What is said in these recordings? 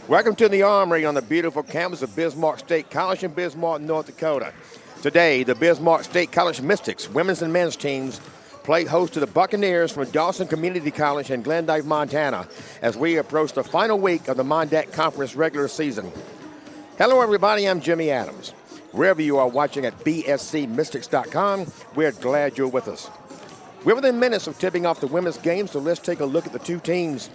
Welcome to the Armory on the beautiful campus of Bismarck State College in Bismarck, North Dakota. Today, the Bismarck State College Mystics women's and men's teams play host to the Buccaneers from Dawson Community College in Glendive, Montana, as we approach the final week of the Mondac Conference regular season. Hello, everybody. I'm Jimmy Adams. Wherever you are watching at bscmystics.com, we're glad you're with us. We're within minutes of tipping off the women's game, so let's take a look at the two teams.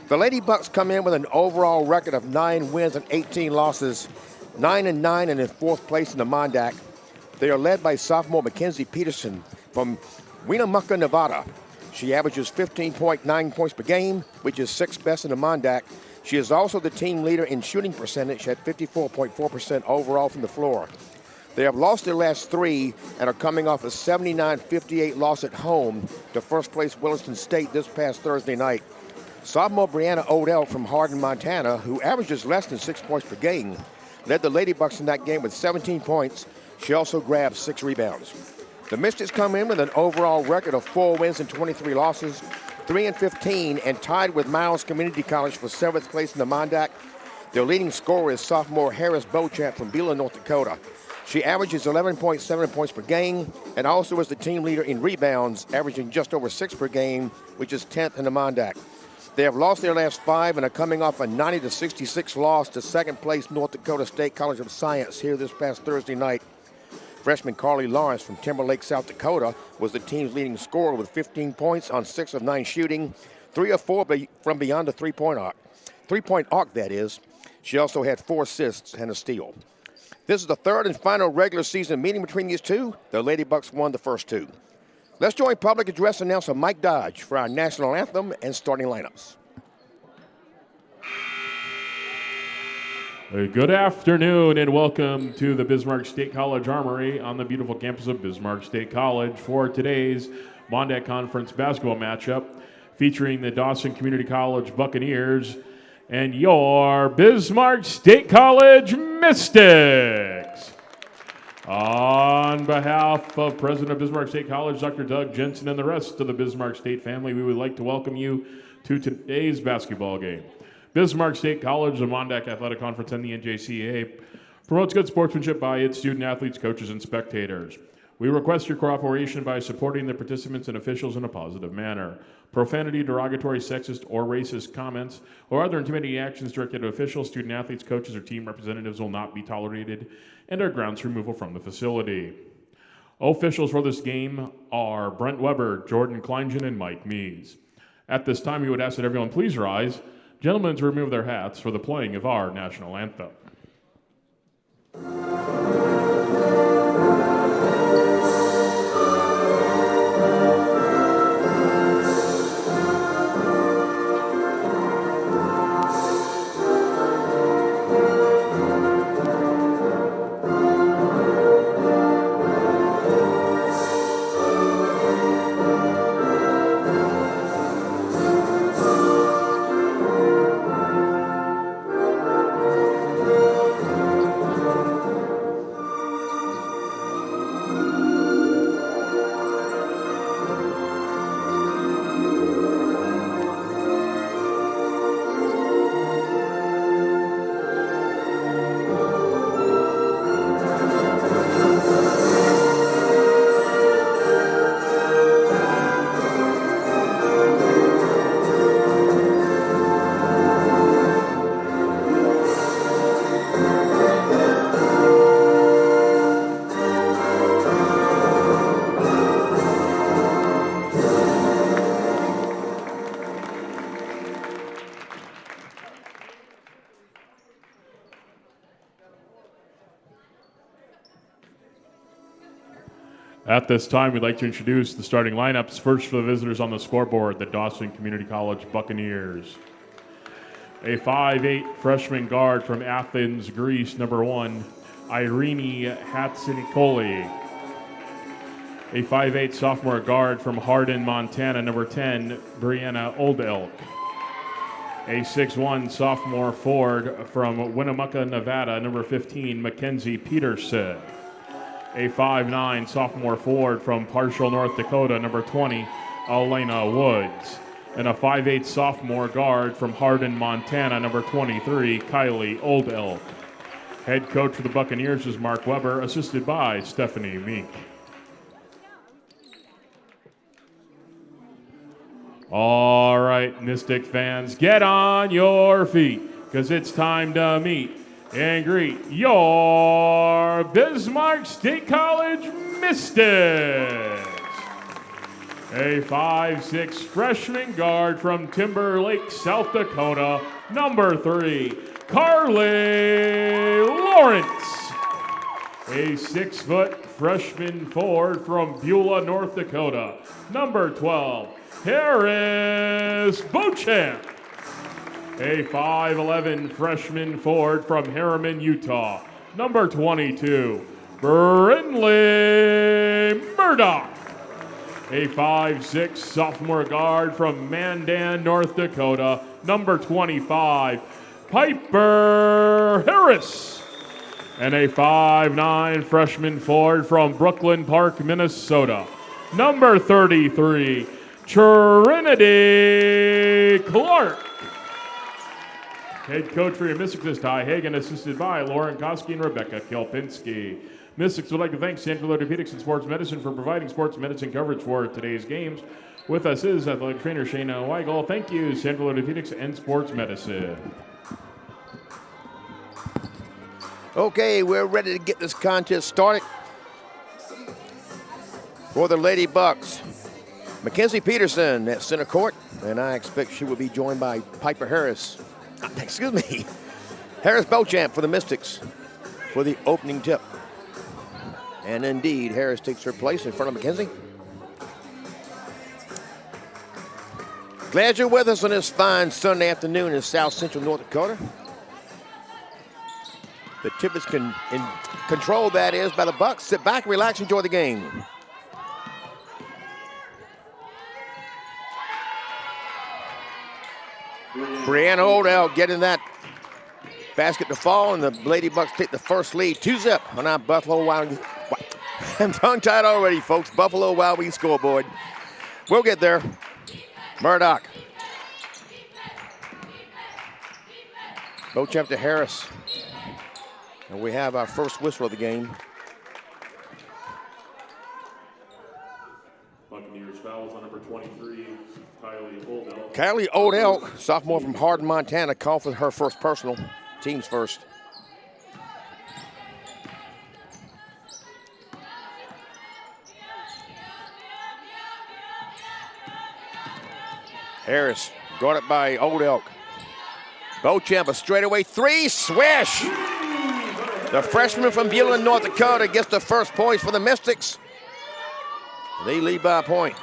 The Lady Bucks come in with an overall record of 9 wins and 18 losses, 9-9 and in fourth place in the Mondac. They are led by sophomore Mackenzie Peterson from Winnemucca, Nevada. She averages 15.9 points per game, which is sixth best in the Mondac. She is also the team leader in shooting percentage at 54.4% overall from the floor. They have lost their last three and are coming off a 79-58 loss at home to first place Williston State this past Thursday night. Sophomore Brianna Odell from Hardin, Montana, who averages less than 6 points per game, led the Lady Bucks in that game with 17 points. She also grabbed 6 rebounds. The Mystics come in with an overall record of 4 wins and 23 losses, 3-15, and tied with Miles Community College for 7th place in the Mondac. Their leading scorer is sophomore Harris Beauchamp from Beulah, North Dakota. She averages 11.7 points per game and also is the team leader in rebounds, averaging just over 6 per game, which is 10th in the Mondac. They have lost their last 5 and are coming off a 90-66 loss to second place North Dakota State College of Science here this past Thursday night. Freshman Carly Lawrence from Timberlake, South Dakota was the team's leading scorer with 15 points on 6 of 9 shooting, 3 of 4 from beyond the three-point arc. Three-point arc, that is. She also had 4 assists and a steal. This is the third and final regular season meeting between these two. The Lady Bucks won the first 2. Let's join public address announcer Mike Dodge for our national anthem and starting lineups. Good afternoon and welcome to the Bismarck State College Armory on the beautiful campus of Bismarck State College for today's Mondac Conference basketball matchup featuring the Dawson Community College Buccaneers and your Bismarck State College Mystics. On behalf of President of Bismarck State College, Dr. Doug Jensen, and the rest of the Bismarck State family, we would like to welcome you to today's basketball game. Bismarck State College, the Mondac Athletic Conference, and the NJCAA promotes good sportsmanship by its student athletes, coaches, and spectators. We request your cooperation by supporting the participants and officials in a positive manner. Profanity, derogatory, sexist, or racist comments or other intimidating actions directed at officials, student athletes, coaches, or team representatives will not be tolerated and are grounds for removal from the facility. Officials for this game are Brent Weber, Jordan Kleingen, and Mike Mees. At this time, we would ask that everyone please rise. Gentlemen, to remove their hats for the playing of our national anthem. At this time, we'd like to introduce the starting lineups. First for the visitors on the scoreboard, the Dawson Community College Buccaneers. A 5'8" freshman guard from Athens, Greece, number 1, Irene Hatzinikoli. A 5'8" sophomore guard from Hardin, Montana, number 10, Brianna Oldelk. A 6'1" sophomore forward from Winnemucca, Nevada, number 15, Mackenzie Peterson. A 5'9" sophomore forward from Parshall, North Dakota, number 20, Elena Woods. and a 5'8 sophomore guard from Hardin, Montana, number 23, Kylie Oldelk. Head coach for the Buccaneers is Mark Weber, assisted by Stephanie Meek. All right, Mystic fans, get on your feet, because it's time to meet and greet your Bismarck State College Mystics. A 5'6 freshman guard from Timberlake, South Dakota, number 3, Carly Lawrence. A 6-foot freshman forward from Beulah, North Dakota, number 12, Harris Beauchamp. A 5'11 freshman forward from Harriman, Utah, number 22, Brindley Murdoch. A 5'6 sophomore guard from Mandan, North Dakota, number 25, Piper Harris. And a 5'9 freshman forward from Brooklyn Park, Minnesota, number 33, Trinity Clark. Head coach for your Mystics is Ty Hagan, assisted by Lauren Koski and Rebecca Kelpinski. Mystics would like to thank Central Orthopedics and Sports Medicine for providing sports medicine coverage for today's games. With us is athletic trainer Shayna Weigel. Thank you, Central Orthopedics and Sports Medicine. Okay, we're ready to get this contest started. For the Lady Bucks, Mackenzie Peterson at center court, and I expect she will be joined by Piper Harris. Excuse me, Harris Beauchamp for the Mystics for the opening tip. And indeed, Harris takes her place in front of Mackenzie. Glad you're with us on this fine Sunday afternoon in South Central North Dakota. The tip is in control, that is, by the Bucks. Sit back, relax, enjoy the game. Brianna Oldell getting that basket to fall, and the Lady Bucks take the first lead. 2-0 on our Buffalo Wild. I'm tongue-tied already, folks. Buffalo Wild Wings scoreboard. We'll get there. Murdoch. Beauchamp to Harris. And we have our first whistle of the game. Buccaneers fouls on number 23, Kylie Oldelk. Kylie Oldelk, sophomore from Hardin, Montana, called for her first personal. Team's first. Harris, guarded by Oldelk. Beauchamp, a straightaway three, swish! The freshman from Beulah, North Dakota gets the first points for the Mystics. They lead by a point.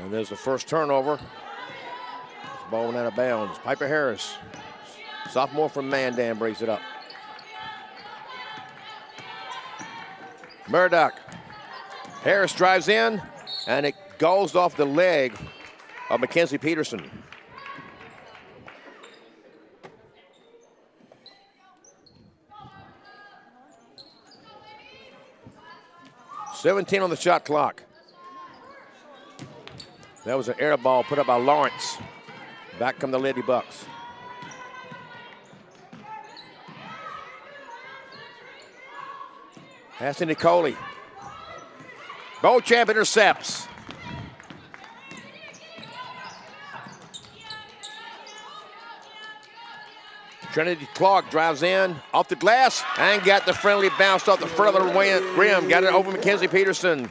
And there's the first turnover. This ball went out of bounds. Piper Harris, sophomore from Mandan, brings it up. Murdoch. Harris drives in, and it goes off the leg of Mackenzie Peterson. $17 on the shot clock. That was an air ball put up by Lawrence. Back come the Lady Bucks. Pass to Nicole. Beauchamp intercepts. Trinity Clark drives in, off the glass, and got the friendly bounce off the front of the rim. Got it over Mackenzie Peterson.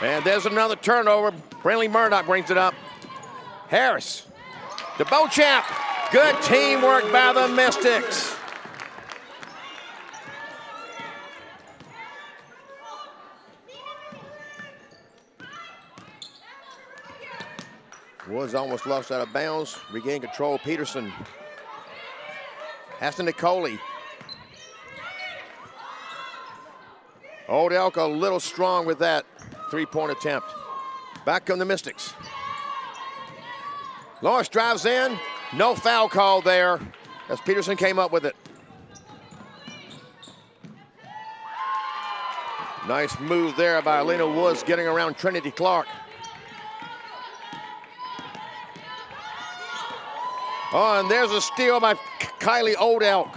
And there's another turnover. Brindley Murdoch brings it up. Harris to Beauchamp. Good teamwork by the Mystics. Woods almost lost out of bounds. Regained control. Peterson. Has to Nicole. Old Elk a little strong with that three-point attempt. Back come the Mystics. Lawrence drives in. No foul call there as Peterson came up with it. Nice move there by Elena Woods getting around Trinity Clark. Oh, and there's a steal by Kylie Old Elk.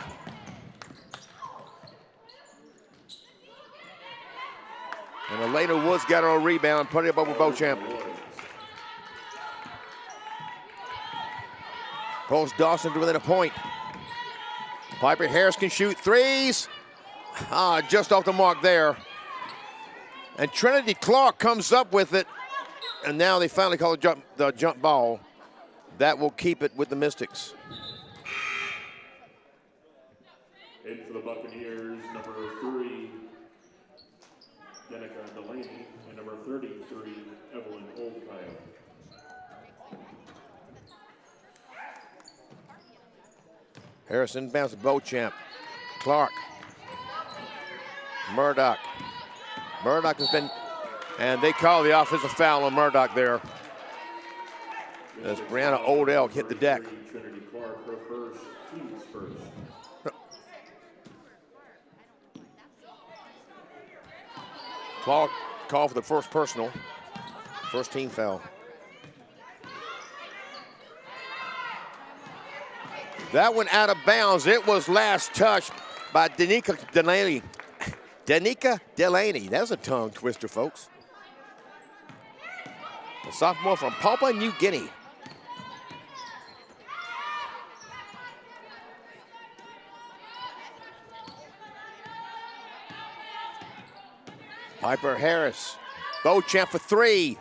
And Elena Woods got her a rebound, put it up over Beauchamp. Pulls Dawson to within a point. Piper Harris can shoot threes. Just off the mark there. And Trinity Clark comes up with it. And now they finally call the jump ball. That will keep it with the Mystics. In for the Buccaneers, number 3, Danica Delaney, and number 33, Evelyn Oldkyle. Harrison bounce to Beauchamp. Clark. Murdoch. Murdoch has been, and they call the offensive foul on Murdoch there. As Brianna Old Elk hit the deck. Trinity Clark, her first, team's first. Clark called for the first personal. First team foul. That went out of bounds. It was last touched by Danica Delaney. Danica Delaney. That's a tongue twister, folks. A sophomore from Papua New Guinea. Piper Harris. Beauchamp for three.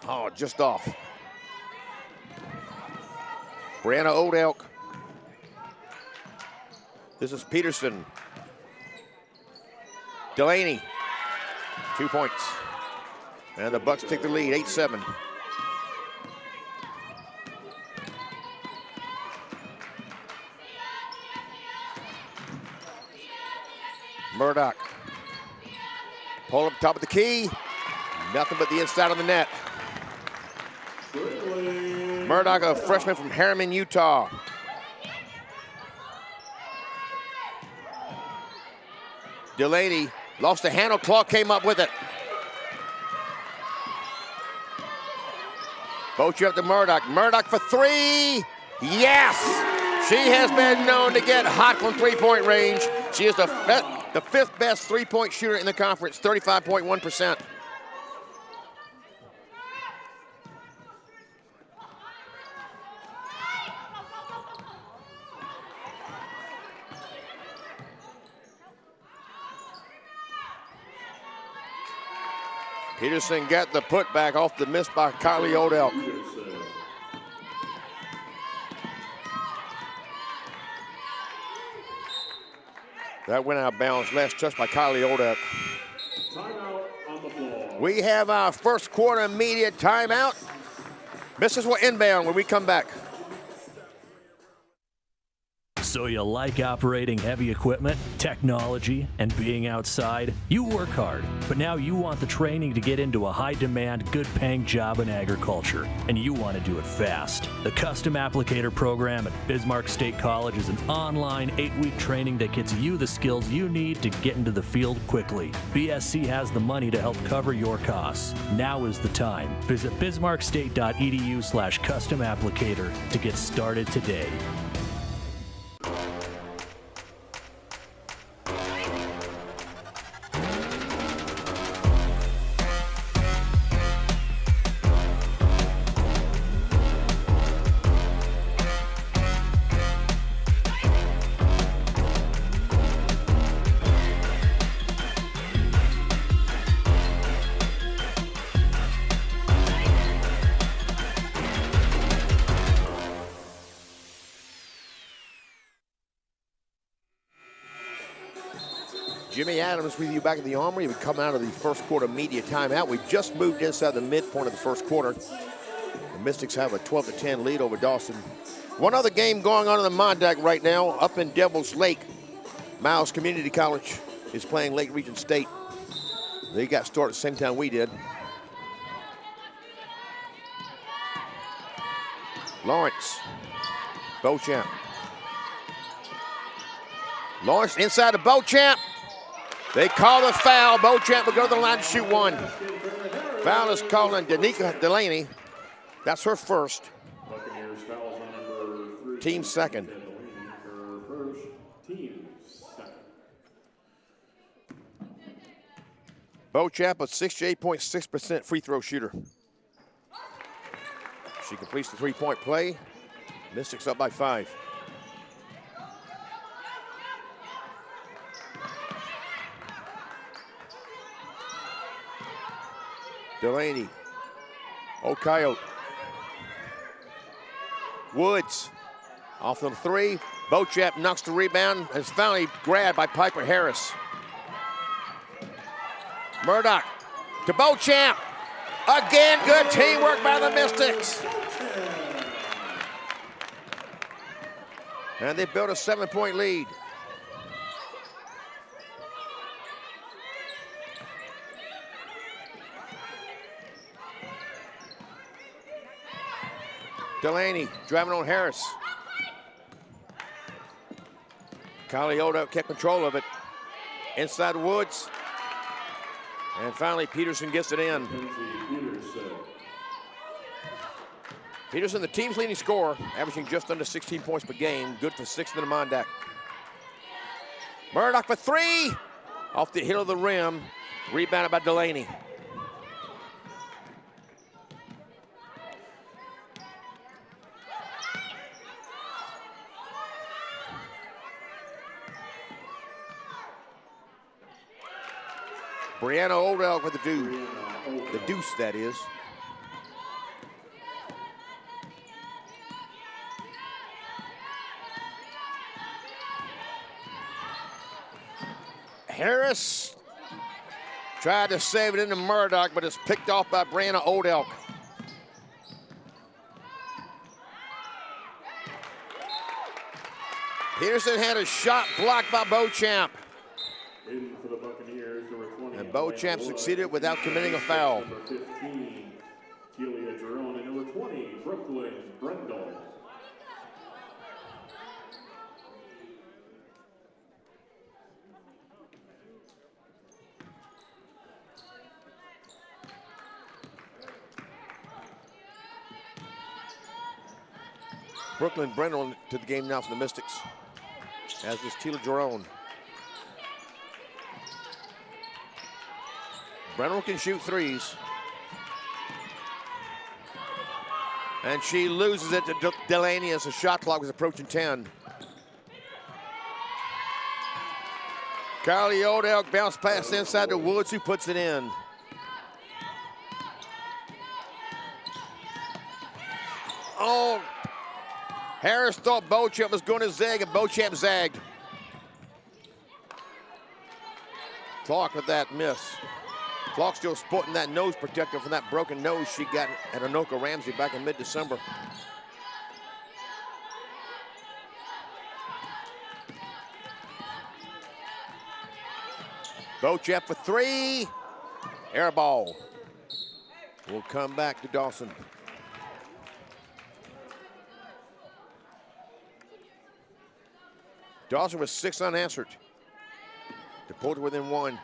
Oh, just off. Brianna Old Elk. This is Peterson. Delaney. 2 points. And the Bucks take the lead, 8-7. Murdoch. Pull up top of the key. Nothing but the inside of the net. Murdoch, a freshman from Harriman, Utah. Delaney lost the handle. Clark came up with it. Beauchamp to Murdoch. Murdoch for three. Yes! She has been known to get hot from three-point range. She is the fifth best three-point shooter in the conference, 35.1%. Peterson got the putback off the miss by Kylie Old Elk. That went out of bounds. Last touch by Kylie Old Elk. Timeout on the floor. We have our first quarter immediate timeout. Misses will inbound when we come back. So you like operating heavy equipment, technology, and being outside? You work hard, but now you want the training to get into a high-demand, good-paying job in agriculture, and you want to do it fast. The Custom Applicator program at Bismarck State College is an online 8-week training that gets you the skills you need to get into the field quickly. BSC has the money to help cover your costs. Now is the time. Visit bismarckstate.edu/custom applicator to get started today. Jimmy Adams with you back at the Armory. We come out of the first quarter media timeout. We just moved inside the midpoint of the first quarter. The Mystics have a 12-10 lead over Dawson. One other game going on in the Mondack right now, up in Devil's Lake. Miles Community College is playing Lake Region State. They got started at the same time we did. Lawrence, Beauchamp. Lawrence inside the Beauchamp. They call the foul. Beauchamp will go to the line to shoot one. Foul is called on Danica Delaney. That's her first. Buccaneers fouls on number 3. Team second. Her first, team second. Beauchamp, a 68.6% free throw shooter. She completes the three-point play. Mystics up by 5. Delaney. Coyote. Woods. Off the 3. Beauchamp knocks the rebound and is finally grabbed by Piper Harris. Murdoch to Beauchamp. Again, good teamwork by the Mystics. And they built a 7-point lead. Delaney driving on Harris. Kylie Oda kept control of it. Inside Woods. And finally, Peterson gets it in. Peterson, the team's leading scorer, averaging just under 16 points per game. Good for 6th in the Mondack. Murdoch for 3. Off the heel of the rim. Rebounded by Delaney. Brianna Oldell with the deuce, that is. Harris tried to save it into Murdoch, but it's picked off by Brianna Odelk. Peterson had a shot blocked by Beauchamp. In for the Buccaneers, number 20. And Beauchamp succeeded without committing a foul. Number 15, Kelia Jerome, and number 20, Brooklyn Brendel. Brooklyn Brendel to the game now for the Mystics, as is Tila Jerome. Brendel can shoot threes. And she loses it to Delaney as the shot clock was approaching 10. Carly Odell bounce pass inside to Woods, who puts it in. Oh, Harris thought Beauchamp was going to zag, and Beauchamp zagged. Clark with that miss. Clark still sporting that nose protector from that broken nose she got at Anoka Ramsey back in mid-December. Beauchamp for 3. Air ball. Will come back to Dawson. Dawson was 6 unanswered to pull to within 1.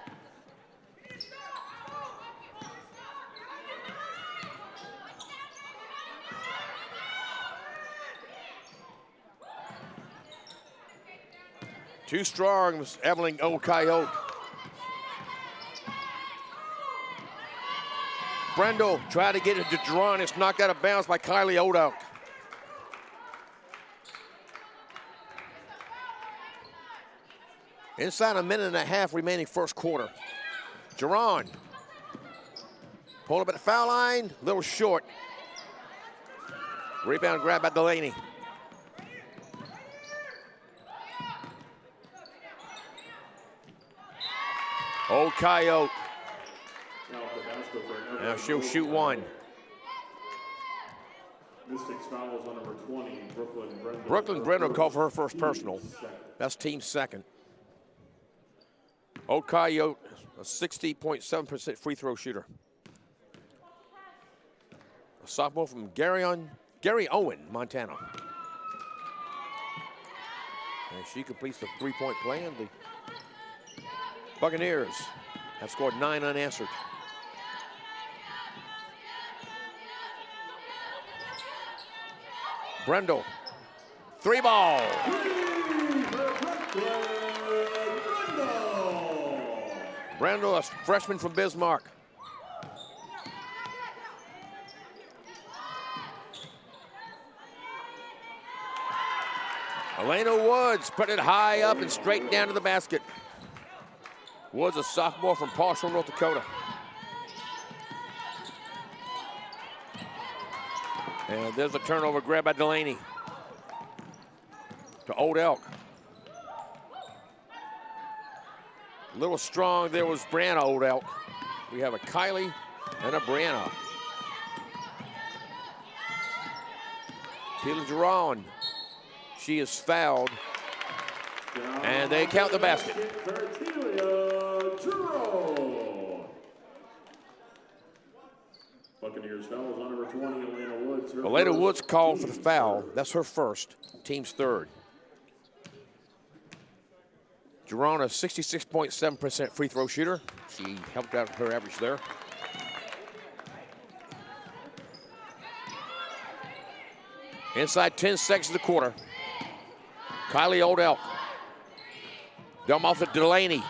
Too strong was Evelyn Coyote. Brendel tried to get it to Dron. It's knocked out of bounds by Kylie Odoak. Inside a minute and a half remaining first quarter. Jerron. Pulled up at the foul line, a little short. Rebound grab by Delaney. Coyote. Now she'll shoot 1. Mystics fouls on number 20, Brooklyn Brendel. Brooklyn Brendel called for her first personal. That's team second. Old Coyote, a 60.7% free throw shooter. A sophomore from Gary Owen, Montana. And she completes the three-point play, and the Buccaneers have scored 9 unanswered. Brendel, three ball. Brendel, a freshman from Bismarck. Elena Woods put it high up and straight down to the basket. Woods, a sophomore from Paulsville, North Dakota. And there's a turnover grab by Delaney. To Old Elk. A little strong there was Brianna Old Elk. We have a Kylie and a Brianna. Tila Giron. She is fouled. And they count the basket. Buccaneers fouls on number 20, Elena Woods. Elena Woods called for the foul. That's her first. Team's third. Giron, a 66.7% free throw shooter. She helped out her average there. Inside 10 seconds of the quarter. Kylie Old Elk. Dump off to Delaney.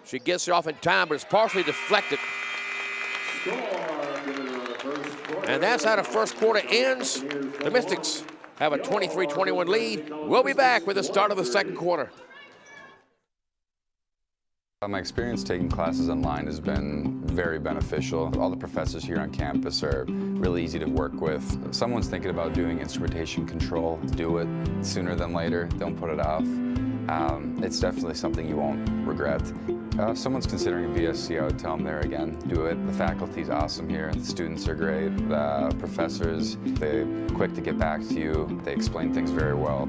She gets it off in time, but it's partially deflected. And that's how the first quarter ends. The Mystics have a 23-21 lead. We'll be back with the start of the second quarter. My experience taking classes online has been very beneficial. All the professors here on campus are really easy to work with. If someone's thinking about doing instrumentation control, do it sooner than later. Don't put it off. It's definitely something you won't regret. If someone's considering a BSc, I would tell them there again, do it. The faculty's awesome here. The students are great. The professors, they're quick to get back to you. They explain things very well.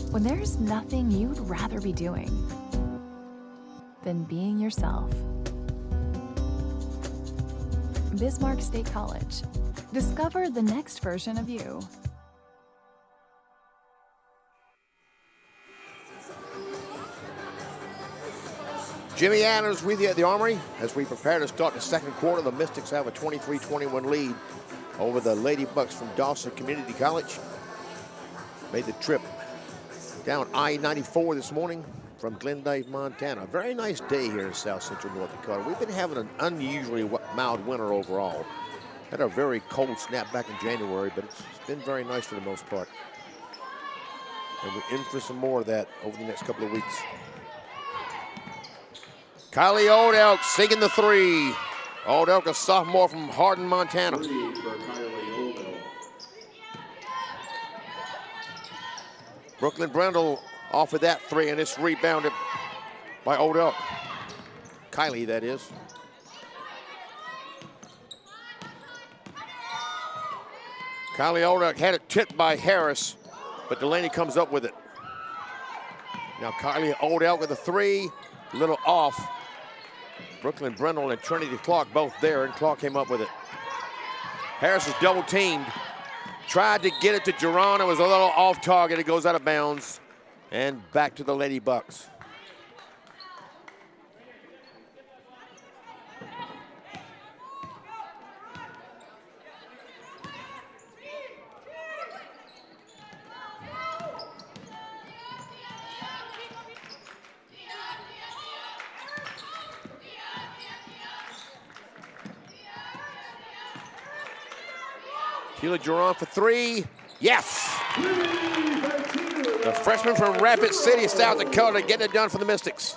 When there's nothing you'd rather be doing than being yourself. Bismarck State College. Discover the next version of you. Jimmy Adams with you at the Armory as we prepare to start the second quarter. The Mystics have a 23-21 lead over the Lady Bucks from Dawson Community College. Made the trip down I-94 this morning from Glendale, Montana. A very nice day here in South Central North Dakota. We've been having an unusually mild winter overall. Had a very cold snap back in January, but it's been very nice for the most part. And we're in for some more of that over the next couple of weeks. Kylie Old Elk sinking the three. Old Elk, a sophomore from Hardin, Montana. Brooklyn Brendel off of that three, and it's rebounded by Old Elk. Kylie, that is. Kylie Old Elk had it tipped by Harris, but Delaney comes up with it. Now Kylie Old Elk with a three, a little off. Brooklyn Brendel and Trinity Clark both there, and Clark came up with it. Harris is double teamed. Tried to get it to Giron. It was a little off target. It goes out of bounds. And back to the Lady Bucks. Tila Giron for three. Yes! The freshman from Rapid City, South Dakota, getting it done for the Mystics.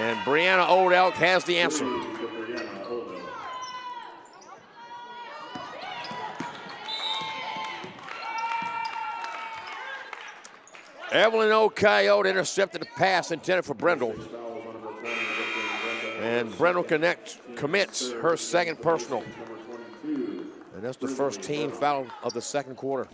And Brianna Old Elk has the answer. Evelyn O'Coyote intercepted a pass intended for Brendel. And Brendel commits her second personal. And that's the first team foul of the second quarter.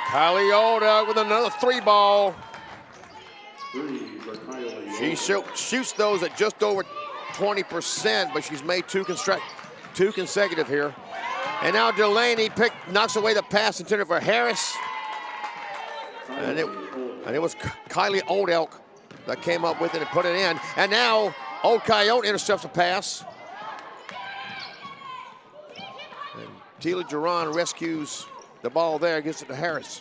Kylie Oda with another three ball. She shoots those at just over 20%, but she's made two consecutive here. And now Delaney knocks away the pass intended for Harris. And it was Kylie Old Elk that came up with it and put it in. And now Old Coyote intercepts a pass. And Tila Duran rescues the ball there, gives it to Harris.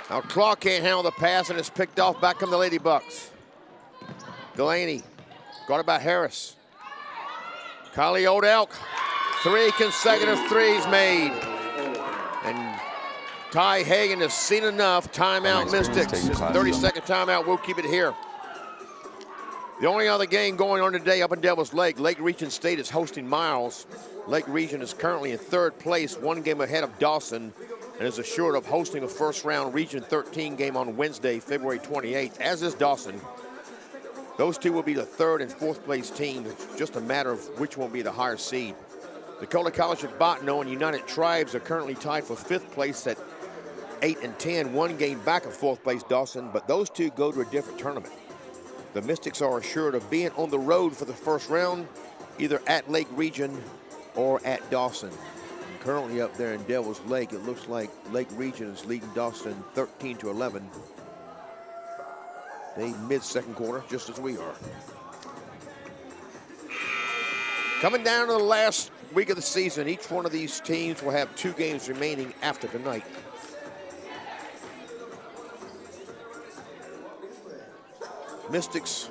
Now Clark can't handle the pass and it's picked off. Back come the Lady Bucks. Delaney, got it by Harris. Kylie Old Elk, 3 consecutive threes made. And Ty Hagan has seen enough. Timeout Mystics. 30-second timeout, we'll keep it here. The only other game going on today up in Devil's Lake, Lake Region State is hosting Miles. Lake Region is currently in 3rd place, 1 game ahead of Dawson, and is assured of hosting a first-round Region 13 game on Wednesday, February 28th, as is Dawson. Those two will be the 3rd and 4th place teams. It's just a matter of which one will be the higher seed. Dakota College at Bottineau and United Tribes are currently tied for 5th place at 8 and 10, 1 game back of 4th place Dawson, but those two go to a different tournament. The Mystics are assured of being on the road for the first round, either at Lake Region or at Dawson. And currently up there in Devil's Lake, it looks like Lake Region is leading Dawson 13-11. They mid-second quarter, just as we are. Coming down to the last week of the season, each one of these teams will have 2 games remaining after tonight. Mystics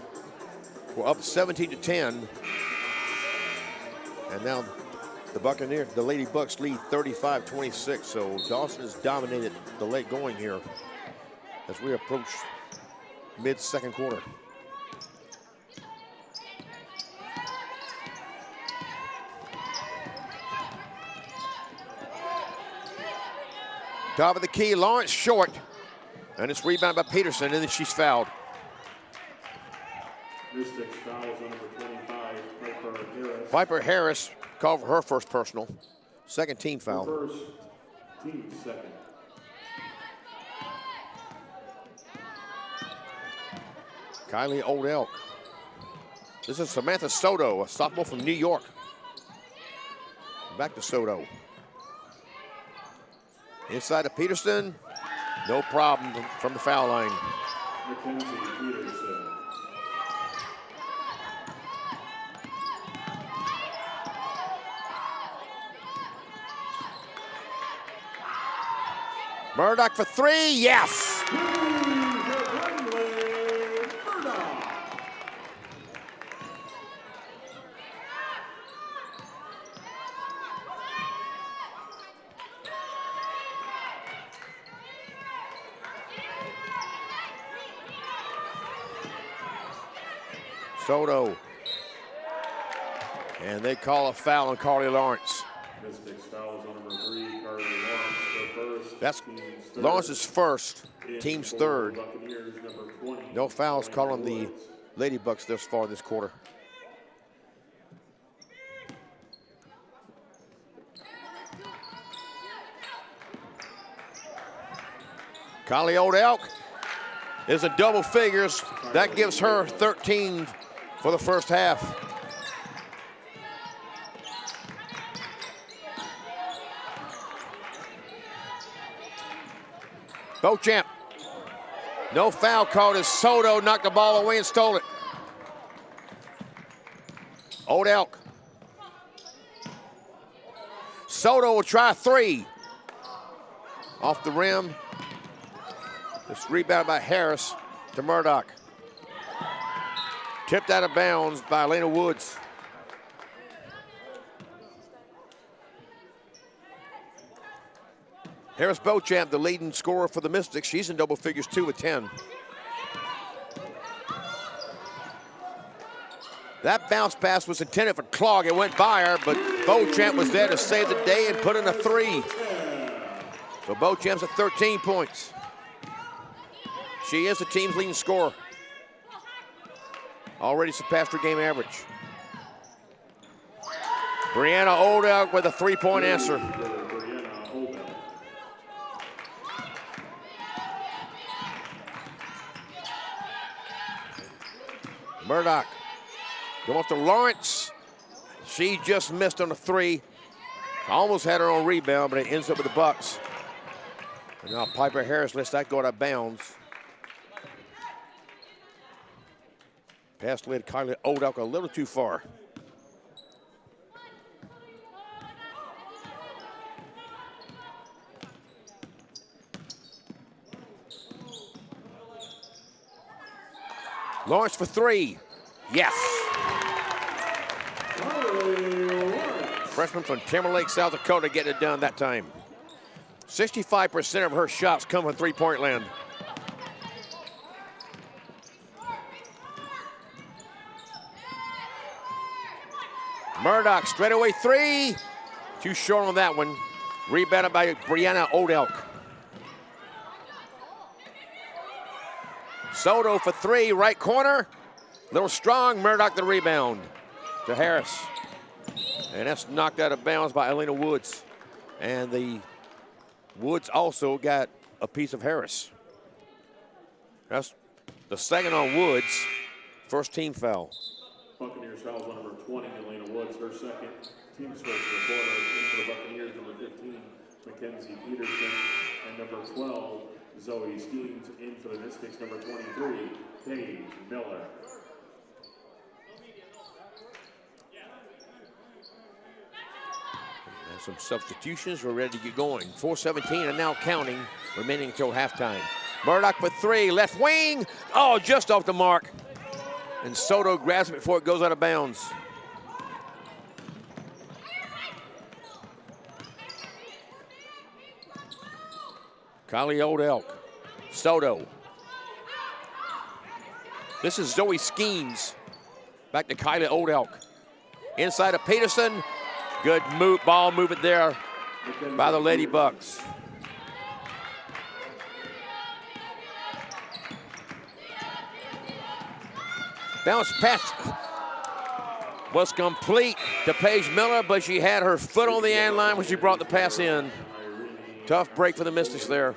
were up 17-10. And now the Lady Bucks lead 35-26. So Dawson has dominated the late going here as we approach mid-second quarter. Top of the key, Lawrence short. And it's rebounded by Peterson, and then she's fouled. Mystics fouls on number 25, Piper Harris. Piper Harris called for her first personal. Second team foul. First, team second. Kylie Old Elk. This is Samantha Soto, a sophomore from New York. Back to Soto. Inside to Peterson. No problem from the foul line. Mackenzie Peterson. Murdoch for 3, yes! Soto. And they call a foul on Carly Lawrence. Mystics fouls on number 3, Carly Lawrence, for first. That's Lawrence's first, team's third. No fouls called on the Lady Bucks thus far this quarter. Kylie Old Elk is in double figures. That gives her 13 for the first half. Beauchamp. No foul called as Soto knocked the ball away and stole it. Old Elk. Soto will try 3. Off the rim. This rebound by Harris to Murdoch. Tipped out of bounds by Elena Woods. Harris Beauchamp, the leading scorer for the Mystics. She's in double figures too with 10. That bounce pass was intended for Clog. It went by her, but Beauchamp was there to save the day and put in a 3. So Beauchamp's at 13 points. She is the team's leading scorer. Already surpassed her game average. Brianna Oldow with a 3-point answer. Murdoch going to Lawrence. She just missed on a 3. Almost had her own rebound, but it ends up with the Bucks. And now Piper Harris lets that go out of bounds. Pass led Kylie Oldow a little too far. Lawrence for 3. Yes. Freshman from Timberlake, South Dakota, getting it done that time. 65% of her shots come from three-point land. Murdoch, straightaway 3. Too short on that one. Rebounded by Brianna Oldow. Soto for 3, right corner. Little strong, Murdoch the rebound to Harris. And that's knocked out of bounds by Elena Woods. And the Woods also got a piece of Harris. That's the second on Woods. First team foul. Buccaneers fouls on number 20, Elena Woods, her second. Team switch for the corner, in for the Buccaneers, number 15, Mackenzie Peterson, and number 12, Zoe Skeens, in for the Mystics, number 23, Paige Miller. And some substitutions. We're ready to get going. 4:17 and now counting, remaining until halftime. Murdoch for 3, left wing. Oh, just off the mark. And Soto grabs it before it goes out of bounds. Kylie Oldow, Soto. This is Zoe Skeens. Back to Kylie Oldow. Inside of Peterson. Good move, ball movement there by the Lady Bucks. Bounce pass was complete to Paige Miller, but she had her foot on the end line when she brought the pass in. Tough break for the Mystics there.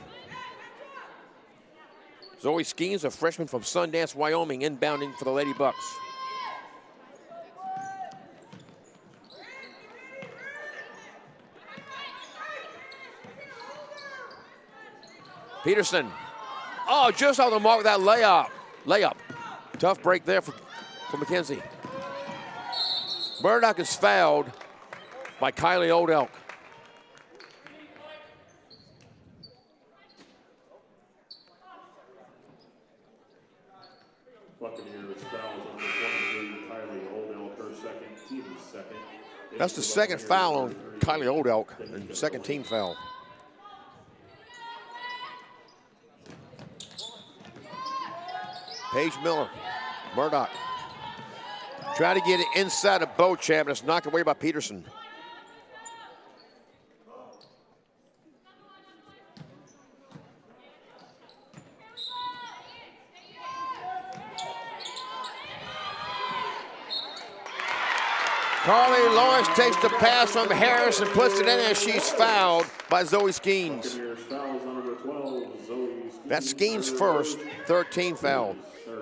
Zoe Skeens, a freshman from Sundance, Wyoming, inbounding for the Lady Bucks. Peterson. Oh, just on the mark with that layup. Tough break there for Mackenzie. Murdoch is fouled by Kylie Oldow. Buccaneers fouls on number 23, Kylie Oldow, her second, team's second. That's the second foul on Kylie Oldow, and second team foul. Paige Miller, Murdoch. Try to get it inside of Beauchamp, and it's knocked away by Peterson. Carly Lawrence takes the pass from Harris and puts it in as she's fouled by Zoe Skeens. That's Skeens' first, third team foul.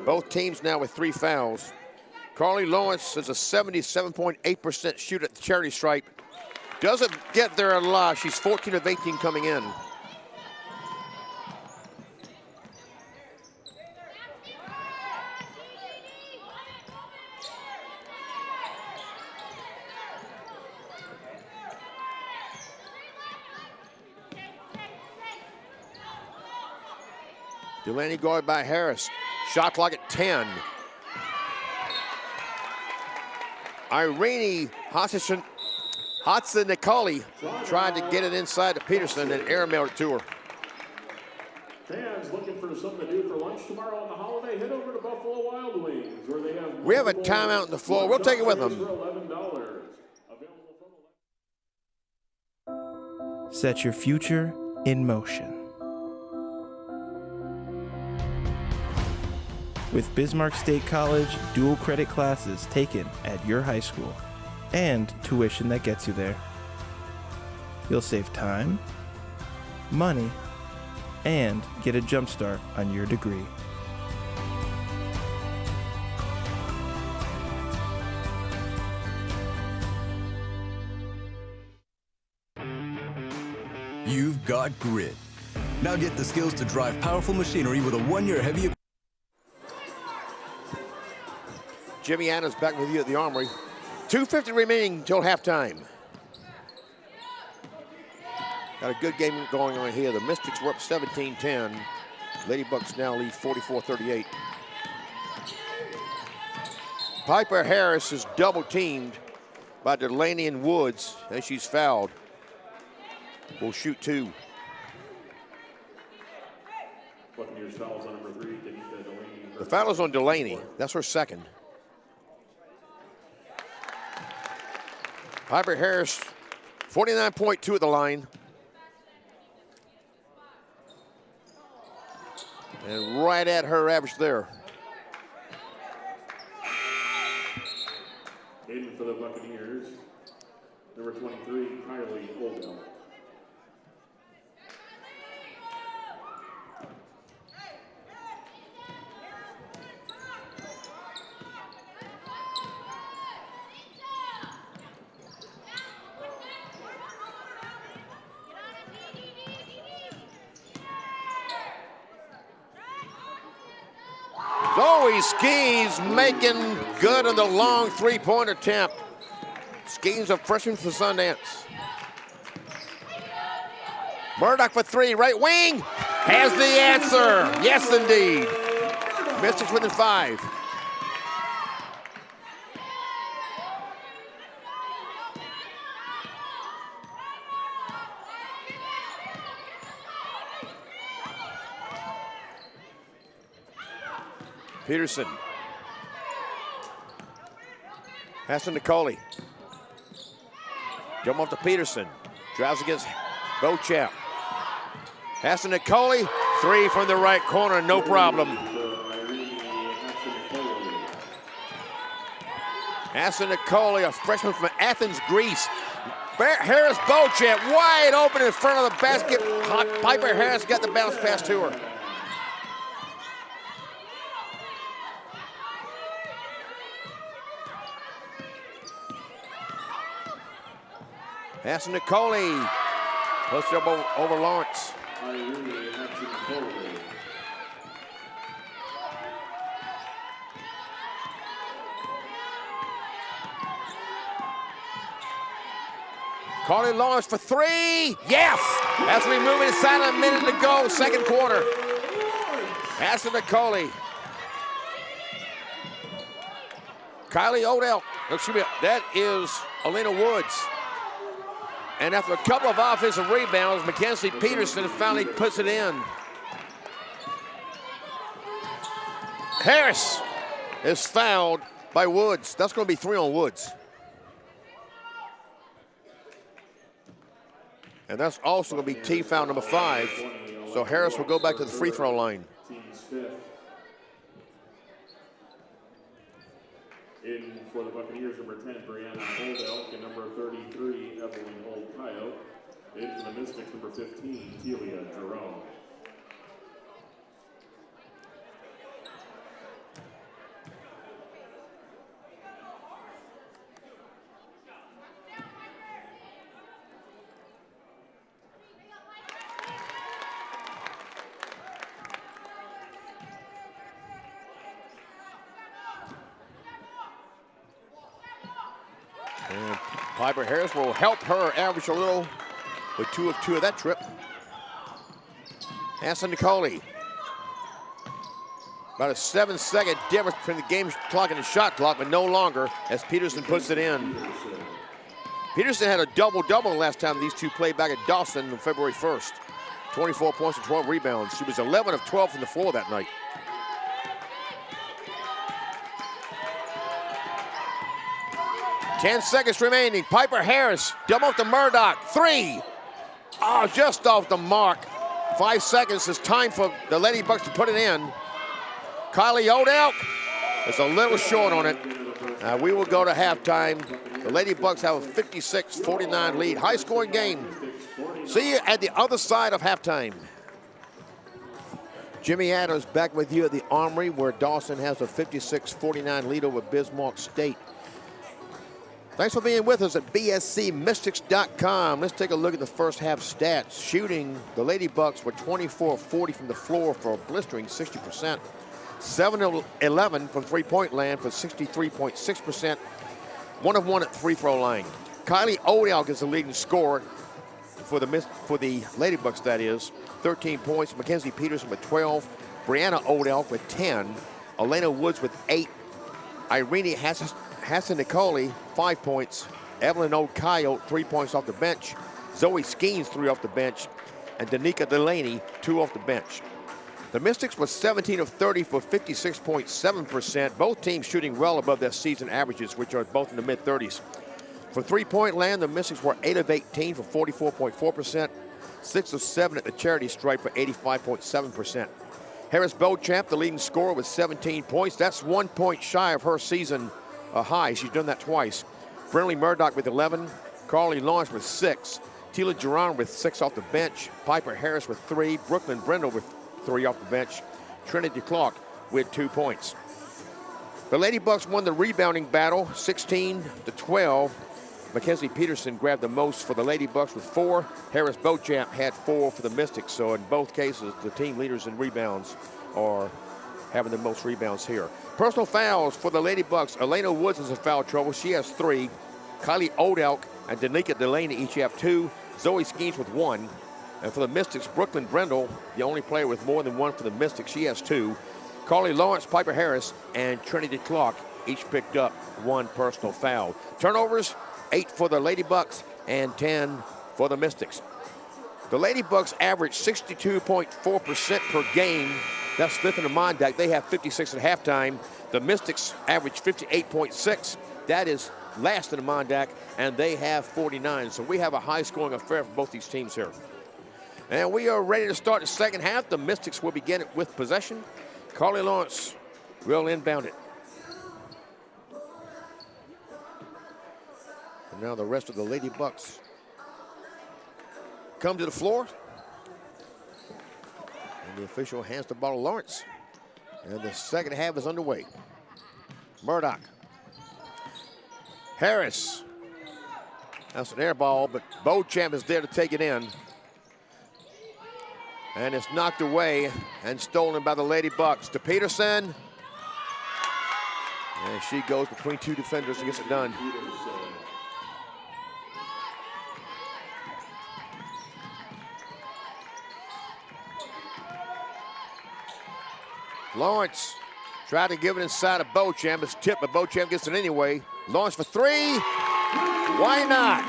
Both teams now with 3 fouls. Carly Lawrence is a 77.8% shooter at the charity stripe. Doesn't get there a lot. She's 14 of 18 coming in. Delaney guarded by Harris. Shot clock at 10. Irene Hatsa-Nikoli tried to get it inside to Peterson and airmailed it to her. Fans looking for something to do for lunch tomorrow on the holiday, head over to Buffalo Wild Wings, where they have. We have a timeout on the floor. We'll take it with them. For $11. Set your future in motion. With Bismarck State College dual credit classes taken at your high school and tuition that gets you there, you'll save time, money, and get a jump start on your degree. You've got grit. Now get the skills to drive powerful machinery with a one-year heavy. Jimmy Adams back with you at the Armory. 2:50 remaining until halftime. Got a good game going on here. The Mystics were up 17-10. Ladybucks now lead 44-38. Piper Harris is double teamed by Delaney and Woods, and she's fouled. Will shoot two. Buccaneers fouls on number 3. Delaney. The foul is on Delaney. That's her second. Piper Harris, 49.2 at the line. And right at her average there. In for the Buccaneers, number 23, Kylie Oldell. Zoe Skeens making good on the long three-point attempt. Skeens, a freshman for Sundance. Murdoch for three, right wing, has the answer. Yes, indeed. Mystics within 5. Peterson. Pass to Nicoli. Jump off to Peterson. Drives against Beauchamp. Pass to Nicoli. 3 from the right corner, no problem. Pass to Nicoli, a freshman from Athens, Greece. Harris Beauchamp wide open in front of the basket. Piper Harris got the bounce pass to her. Pass to Nicoli. Post up over Lawrence. Carly Lawrence for 3. Yes! As we move inside a minute to go, second quarter. Pass to Nicoli. Kylie Odell. Excuse me, that is Alina Woods. And after a couple of offensive rebounds, Mackenzie Peterson finally puts it in. Harris is fouled by Woods. That's going to be 3 on Woods. And that's also going to be team foul number 5. So Harris will go back to the free throw line. Team's 5th. In for the Buccaneers, number 10, Brianna Holdelk, and number 33, Evelyn Holt-Coyote. In for the Mystics, number 15, Telia Jerome. And Piper Harris will help her average a little with 2 of 2 of that trip. Pass to Nicoli. About a 7-second difference between the game clock and the shot clock, but no longer as Peterson puts it in. Peterson had a double-double last time these two played back at Dawson on February 1st. 24 points and 12 rebounds. She was 11 of 12 from the floor that night. Ten seconds remaining. Piper Harris, double off to Murdoch. Three. Oh, just off the mark. 5 seconds is time for the Lady Bucks to put it in. Kylie Odell is a little short on it. We will go to halftime. The Lady Bucks have a 56-49 lead. High-scoring game. See you at the other side of halftime. Jimmy Adams back with you at the Armory, where Dawson has a 56-49 lead over Bismarck State. Thanks for being with us at bscmystics.com. Let's take a look at the first half stats. Shooting, the Lady Bucks were 24-40 from the floor for a blistering 60%. 7-11 from three-point land for 63.6%. 1 of 1 at free throw line. Kylie Odell is the leading scorer for the Lady Bucks, that is. 13 points. Mackenzie Peterson with 12. Brianna Odell with 10. Elena Woods with 8. Irene Hassan-Nicole, 5 points. Evelyn O'Kyle, 3 points off the bench. Zoe Skeens, 3 off the bench. And Danica Delaney, 2 off the bench. The Mystics was 17 of 30 for 56.7%. Both teams shooting well above their season averages, which are both in the mid-30s. For three-point land, the Mystics were 8 of 18 for 44.4%. 6 of 7 at the charity stripe for 85.7%. Harris Beauchamp, the leading scorer, with 17 points. That's 1 point shy of her season high. She's done that twice. Brinley Murdoch with 11. Carly Lawrence with 6. Tila Duran with 6 off the bench. Piper Harris with 3. Brooklyn Brindle with 3 off the bench. Trinity Clark with 2 points. The Lady Bucks won the rebounding battle, 16-12. Mackenzie Peterson grabbed the most for the Lady Bucks with 4. Harris Beauchamp had 4 for the Mystics. So in both cases, the team leaders in rebounds are having the most rebounds here. Personal fouls for the Lady Bucks. Elena Woods is in foul trouble. She has 3. Kylie Odell and Danica Delaney each have 2. Zoe Skeens with 1. And for the Mystics, Brooklyn Brindle, the only player with more than 1 for the Mystics, she has 2. Carly Lawrence, Piper Harris, and Trinity Clark each picked up 1 personal foul. Turnovers, 8 for the Lady Bucks and 10 for the Mystics. The Lady Bucks average 62.4% per game. That's Smith and Mondak. They have 56 at halftime. The Mystics average 58.6. That is last in the Mondak, and they have 49. So we have a high-scoring affair for both these teams here. And we are ready to start the second half. The Mystics will begin it with possession. Carly Lawrence will inbound it. And now the rest of the Lady Bucks come to the floor. And the official hands the ball to Lawrence. And the second half is underway. Murdoch. Harris. That's an air ball, but Beauchamp is there to take it in. And it's knocked away and stolen by the Lady Bucks to Peterson. And she goes between 2 defenders and gets it done. Lawrence tried to give it inside of Beauchamp. It's tipped, but Beauchamp gets it anyway. Lawrence for 3. Why not?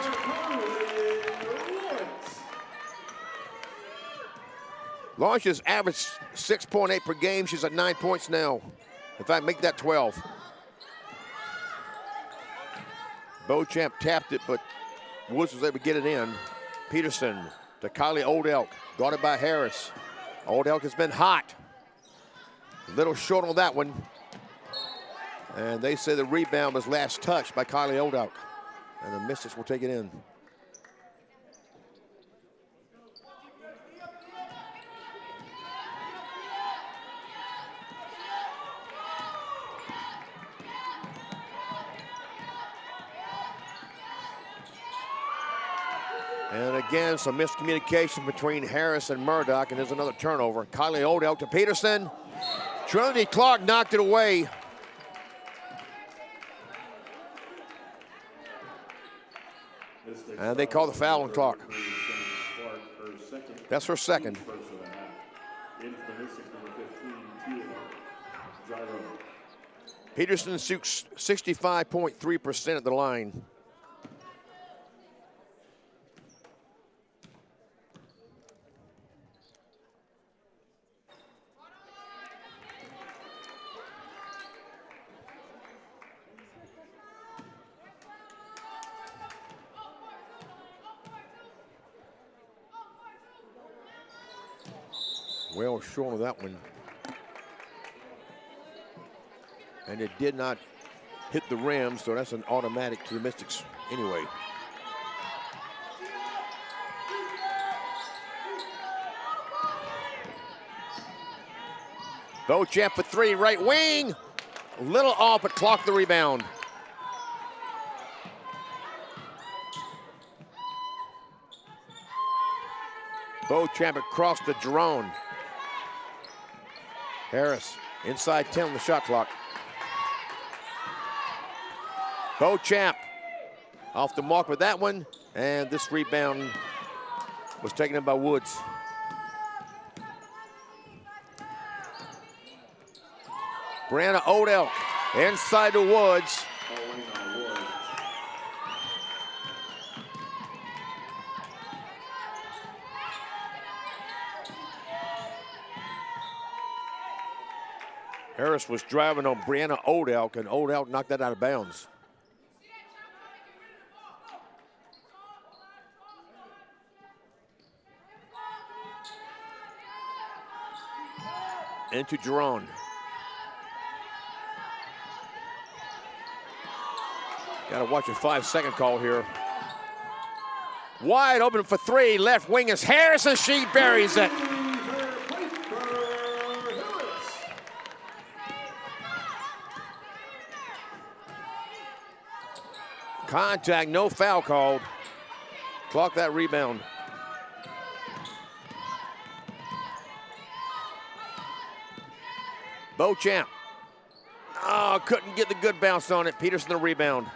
Lawrence has averaged 6.8 per game. She's at 9 points now. In fact, make that 12. Beauchamp tapped it, but Woods was able to get it in. Peterson to Kylie Odell, guarded by Harris. Odell has been hot. A little short on that one. And they say the rebound was last touched by Kylie Odell. And the Mystics will take it in. And again, some miscommunication between Harris and Murdoch, and there's another turnover. Kylie Odell to Peterson. Trinity Clark knocked it away. And they call the foul on Clark. That's her second. Peterson shoots 65.3% at the line. Well short of that one. And it did not hit the rim, so that's an automatic to the Mystics anyway. Beauchamp for three, right wing. A little off, but clocked the rebound. Beauchamp across to Jerome. Harris inside 10 on the shot clock. Beauchamp off the mark with that one, and this rebound was taken in by Woods. Brianna Odell inside to Woods. Harris was driving on Brianna Odell, and Odell knocked that out of bounds. Into Jerome. Got to watch a 5-second call here. Wide open for three. Left wing is Harris, and she buries it. Contact, no foul called. Clock that rebound. Beauchamp. Oh, couldn't get the good bounce on it. Peterson the rebound.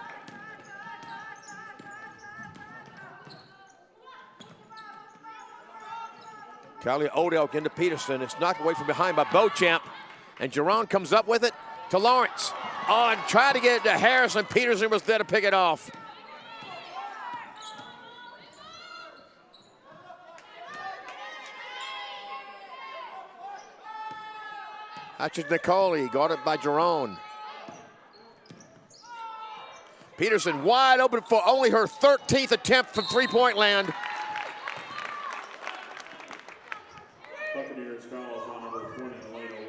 Kylie Odell into Peterson. It's knocked away from behind by Beauchamp. And Jerome comes up with it to Lawrence. Oh, and tried to get it to Harrison. Peterson was there to pick it off. That's Nicole. Got it by Jerome. Peterson wide open for only her 13th attempt from three-point land.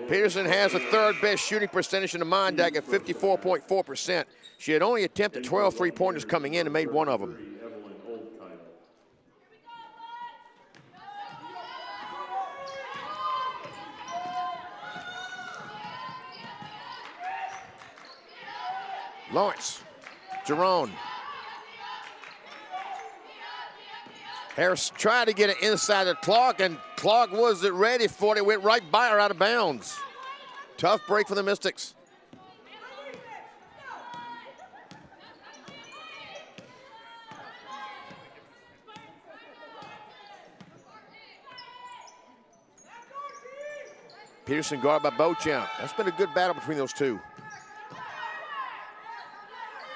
Peterson has the third best shooting percentage in the Mondag at 54.4%. She had only attempted 12 three-pointers coming in and made one of them. Lawrence, Jerome. Harris tried to get it inside the clock, and clock wasn't ready for it. It went right by her out of bounds. Tough break for the Mystics. Peterson guarded by Beauchamp. That's been a good battle between those two.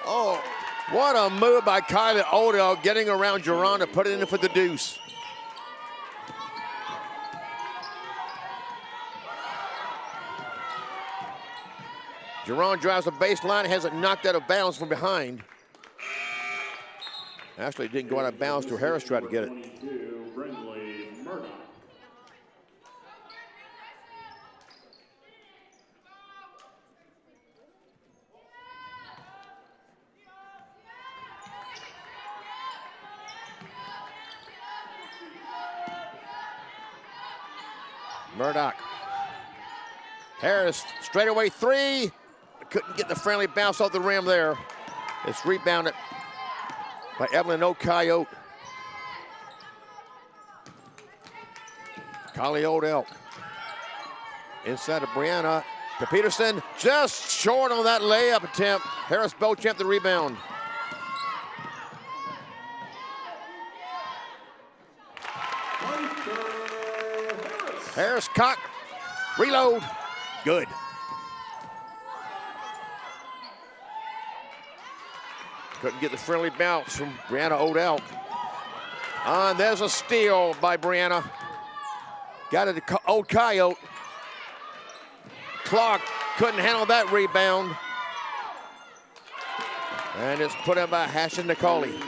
Oh, what a move by Kylie Odell, getting around Jerome to put it in for the deuce. Jerome drives the baseline, has it knocked out of bounds from behind. Actually, it didn't go out of bounds till Harris tried to get it. Murdoch. Harris, straightaway three. Couldn't get the friendly bounce off the rim there. It's rebounded by Evelyn O'Coyote. Kylie Odell. Inside of Brianna to Peterson. Just short on that layup attempt. Harris Beauchamp the rebound. Harris cock, reload, good. Couldn't get the friendly bounce from Brianna Odell. And there's a steal by Brianna. Got it to Old Coyote. Clark couldn't handle that rebound. And it's put in by Hassan Nicoli.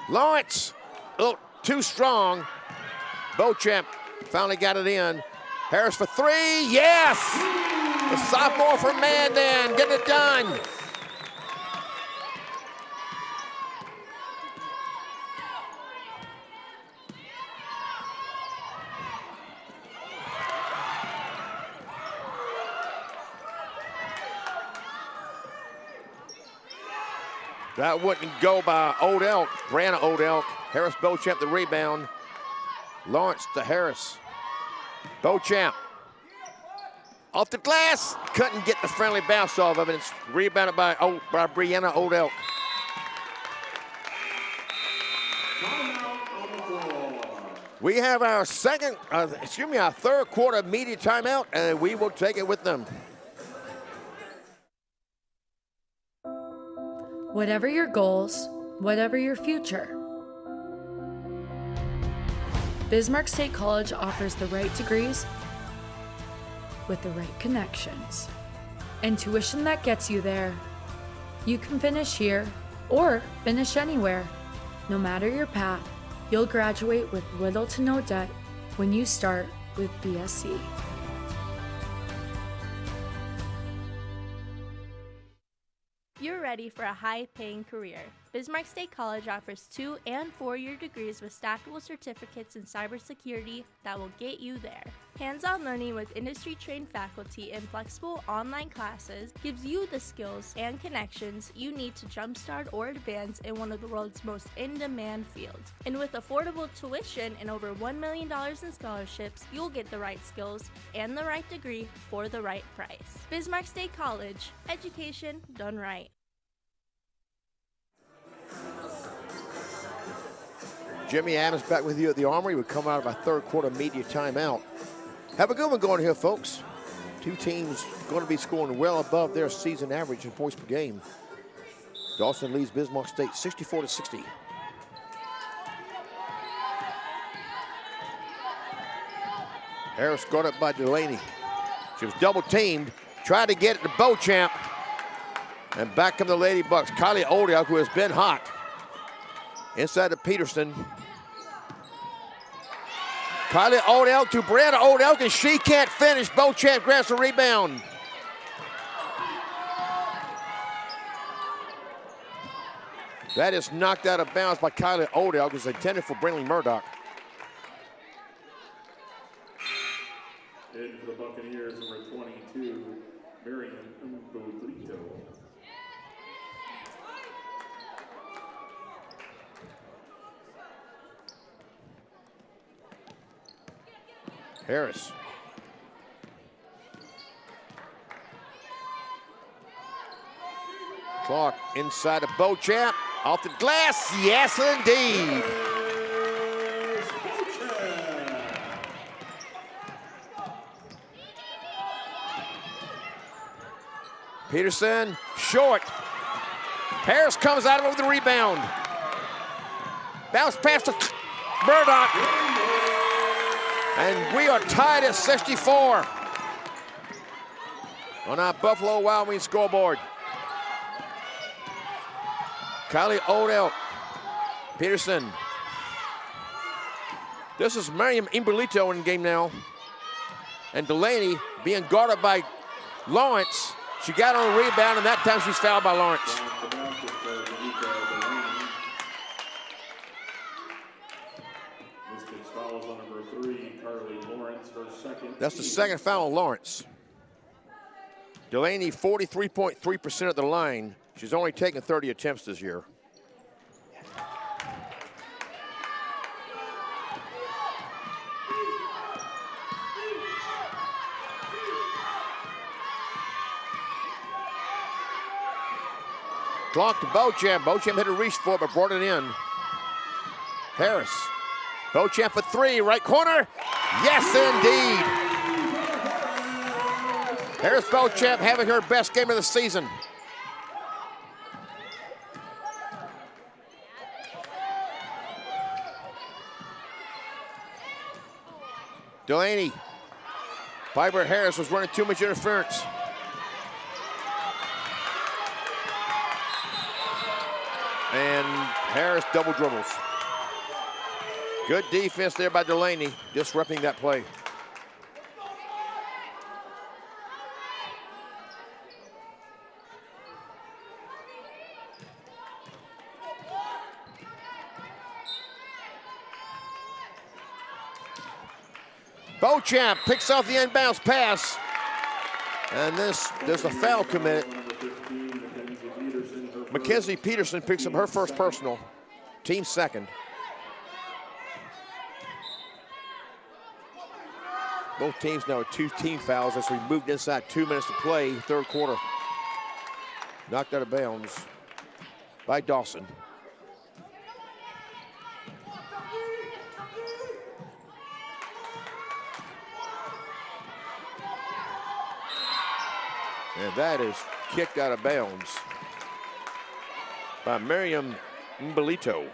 Lawrence, oh, too strong. Beauchamp finally got it in. Harris for three, yes! The sophomore from Mandan, getting it done. That wouldn't go by Old Elk, Brianna Old Elk. Harris Beauchamp the rebound. Lawrence to Harris. Beauchamp. Off the glass, couldn't get the friendly bounce off of it. It's rebounded by Brianna Old Elk. We have our our third quarter media timeout, and we will take it with them. Whatever your goals, whatever your future, Bismarck State College offers the right degrees with the right connections and tuition that gets you there. You can finish here or finish anywhere. No matter your path, you'll graduate with little to no debt when you start with BSC. You're ready for a high-paying career. Bismarck State College offers 2- and 4-year degrees with stackable certificates in cybersecurity that will get you there. Hands-on learning with industry-trained faculty and flexible online classes gives you the skills and connections you need to jumpstart or advance in one of the world's most in-demand fields. And with affordable tuition and over $1 million in scholarships, you'll get the right skills and the right degree for the right price. Bismarck State College, education done right. Jimmy Adams back with you at the Armory. We come out of our third quarter media timeout. Have a good one going here, folks. Two teams going to be scoring well above their season average in points per game. Dawson leads Bismarck State 64-60. Harris got up by Delaney. She was double teamed, tried to get it to Beauchamp. And back come the Lady Bucks. Kylie Oldiak, who has been hot. Inside to Peterson. Kylie Old Elk to Brianna Old Elk, and she can't finish. Beauchamp grabs the rebound. That is knocked out of bounds by Kylie Old Elk. It's intended for Brinley Murdoch. In for the Buccaneers, number 22, Marion Umbolito. Harris. Clark inside of Beauchamp. Off the glass. Yes, indeed. Peterson, short. Harris comes out with the rebound. Bounce pass to Murdoch. And we are tied at 64 on our Buffalo Wild Wings scoreboard. Kylie Old Elk. Peterson. This is Miriam Imbolito in the game now. And Delaney being guarded by Lawrence. She got on a rebound, and that time she's fouled by Lawrence. That's the second foul on Lawrence. Delaney, 43.3% at the line. She's only taken 30 attempts this year. Clock to Beauchamp. Beauchamp hit a reach for it, but brought it in. Harris. Beauchamp for three, right corner. Yes, indeed. Harris Beauchamp having her best game of the season. Delaney. Piper Harris was running too much interference. And Harris double dribbles. Good defense there by Delaney, disrupting that play. Beauchamp picks off the inbounds pass. And there's a foul committed. Mackenzie Peterson picks up her first personal, team second. Both teams now with 2 team fouls as we moved inside 2 minutes to play, third quarter. Knocked out of bounds by Dawson. And that is kicked out of bounds by Miriam Mbelito.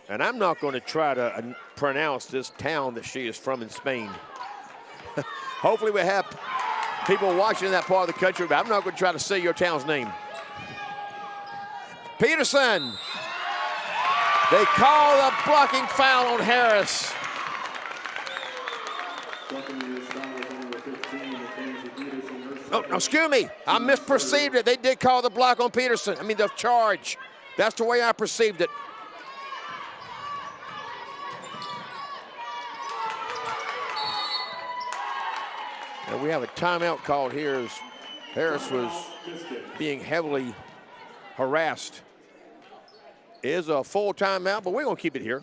And I'm not going to try to pronounce this town that she is from in Spain. Hopefully we have people watching in that part of the country, but I'm not going to try to say your town's name. Peterson. They call a blocking foul on Harris. Oh, no, excuse me. I misperceived it. They did call the block on Peterson. I mean, the charge. That's the way I perceived it. And we have a timeout called here as Harris was being heavily harassed. It is a full timeout, but we're going to keep it here.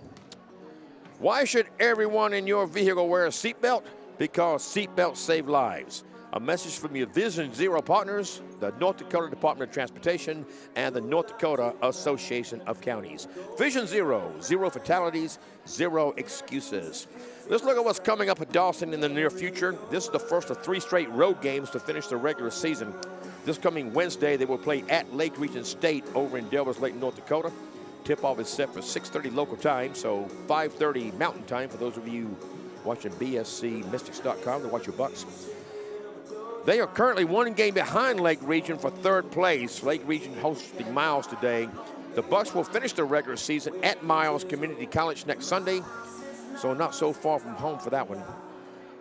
Why should everyone in your vehicle wear a seatbelt? Because seatbelts save lives. A message from your Vision Zero partners, the North Dakota Department of Transportation and the North Dakota Association of Counties. Vision Zero, 0 fatalities, 0 excuses. Let's look at what's coming up at Dawson in the near future. This is the first of 3 straight road games to finish the regular season. This coming Wednesday, they will play at Lake Region State over in Delvers Lake, North Dakota. Tip-off is set for 6:30 local time, so 5:30 Mountain Time for those of you watching BSCMystics.com to watch your Bucks. They are currently 1 game behind Lake Region for 3rd place. Lake Region hosting Miles today. The Bucks will finish their regular season at Miles Community College next Sunday, so not so far from home for that one.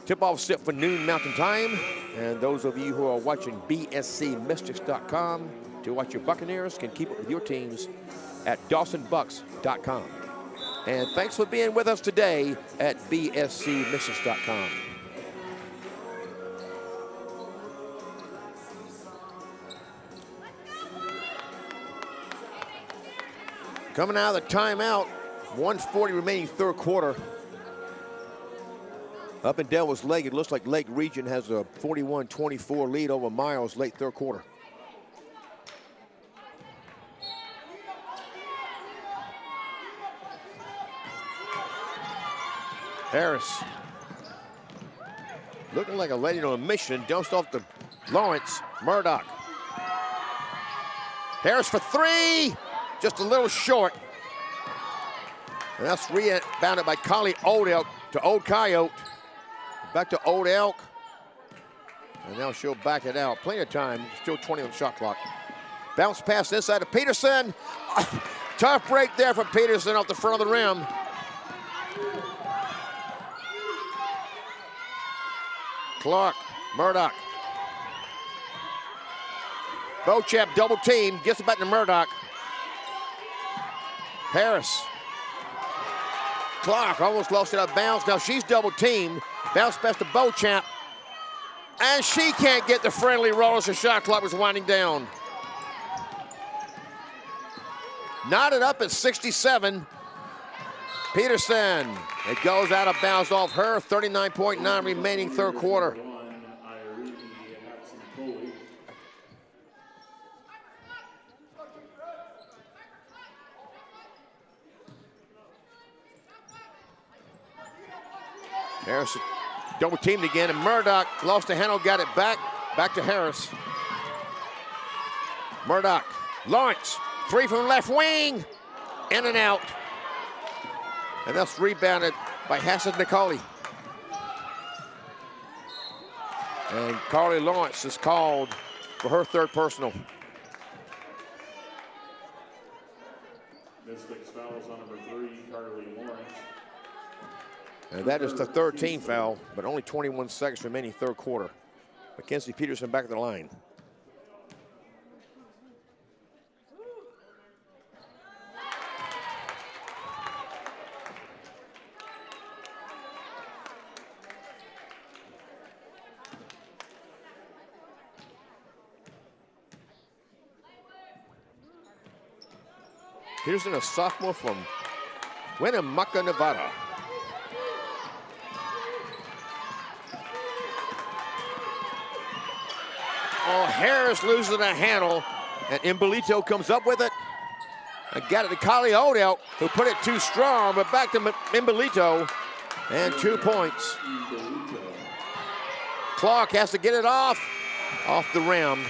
Tip-off set for noon Mountain Time, and those of you who are watching BSCMystics.com to watch your Buccaneers can keep up with your teams at DawsonBucks.com. And thanks for being with us today at BSCMystics.com. Coming out of the timeout, 1:40 remaining third quarter. Up in Delvers Lake, it looks like Lake Region has a 41-24 lead over Miles late third quarter. Harris, looking like a lady on a mission, dumps off to Lawrence. Murdoch. Harris for 3, just a little short. And that's rebounded by Collie Old Elk to Old Coyote. Back to Old Elk. And now she'll back it out. Plenty of time, still 20 on the shot clock. Bounce pass inside to Peterson. Tough break there for Peterson off the front of the rim. Clark, Murdoch. Beauchamp double team, gets it back to Murdoch. Harris. Clark almost lost it out of bounds. Now she's double teamed. Bounce pass to Beauchamp. And she can't get the friendly roll as the shot clock was winding down. Knotted up at 67. Peterson, it goes out of bounds off her. 39.9 remaining third quarter. Harrison double teamed again, and Murdoch lost the handle, got it back. Back to Harris. Murdoch. Lawrence. 3 from the left wing. In and out. And that's rebounded by Hassan Nicoli. And Carly Lawrence is called for her third personal. Mystics fouls on number 3, Carly Lawrence. And that is the 13th foul, but only 21 seconds remaining third quarter. Mackenzie Peterson back at the line. Peterson, a sophomore from Winnemucca, Nevada. Oh, Harris loses the handle, and Imbolito comes up with it. And got it to Kylie Odell, who put it too strong, but back to Imbolito, and 2 points. Clark has to get it off the rim.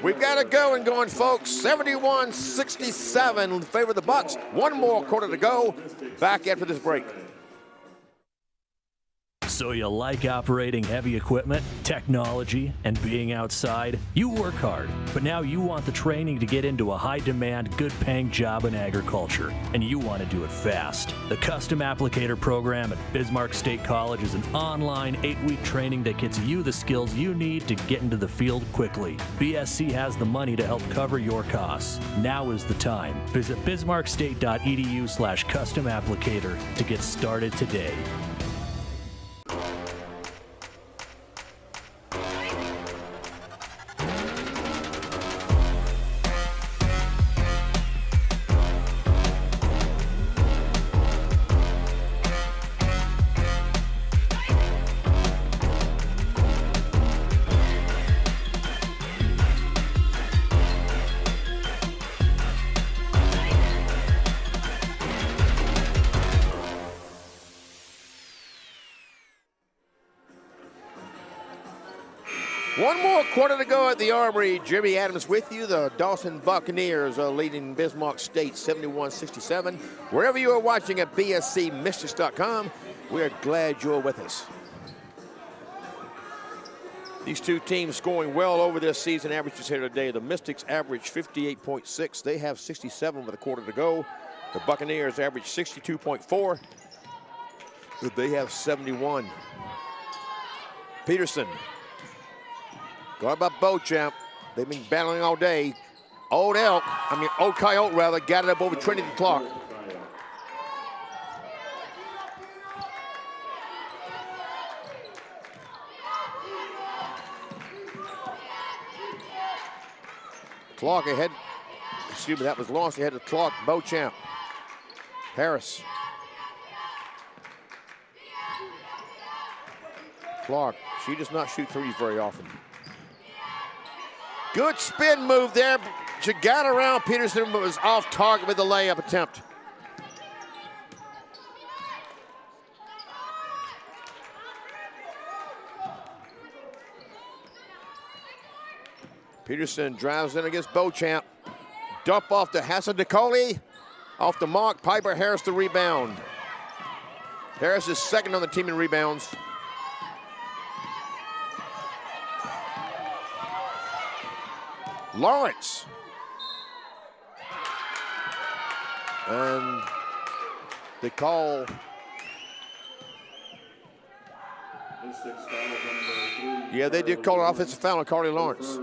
We've got it going, folks. 71-67 in favor of the Bucks. One more quarter to go. Back after this break. So you like operating heavy equipment, technology, and being outside? You work hard, but now you want the training to get into a high-demand, good-paying job in agriculture, and you want to do it fast. The Custom Applicator program at Bismarck State College is an online 8-week training that gets you the skills you need to get into the field quickly. BSC has the money to help cover your costs. Now is the time. Visit bismarckstate.edu/custom applicator to get started today. One more quarter to go at the Armory. Jimmy Adams with you. The Dawson Buccaneers are leading Bismarck State 71-67. Wherever you are watching at bscmystics.com, we are glad you're with us. These two teams scoring well over their season averages here today. The Mystics average 58.6. They have 67 with a quarter to go. The Buccaneers average 62.4. They have 71. Peterson. Guard by Beauchamp. They've been battling all day. Old Coyote rather, got it up over Trinity Clark. Clark ahead. Excuse me, that was Lawrence ahead of Clark. Beauchamp. Harris. Clark, she does not shoot threes very often. Good spin move there. She got around Peterson, but was off target with the layup attempt. Peterson drives in against Beauchamp. Dump off to Hassan Nicoli. Off the mark, Piper Harris the rebound. Harris is second on the team in rebounds. Lawrence. And they call yeah, they did call an offensive foul on Carly Lawrence.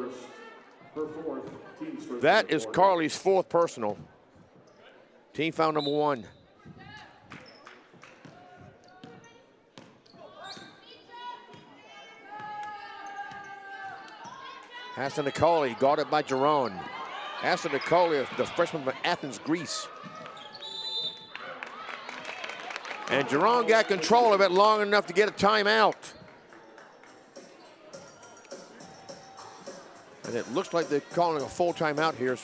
That is Carly's fourth personal. Team foul number 1. Hassan Nicoli guarded by Jerron. Hassan Nicoli, the freshman from Athens, Greece. And Jerron got control of it long enough to get a timeout. And it looks like they're calling a full timeout here.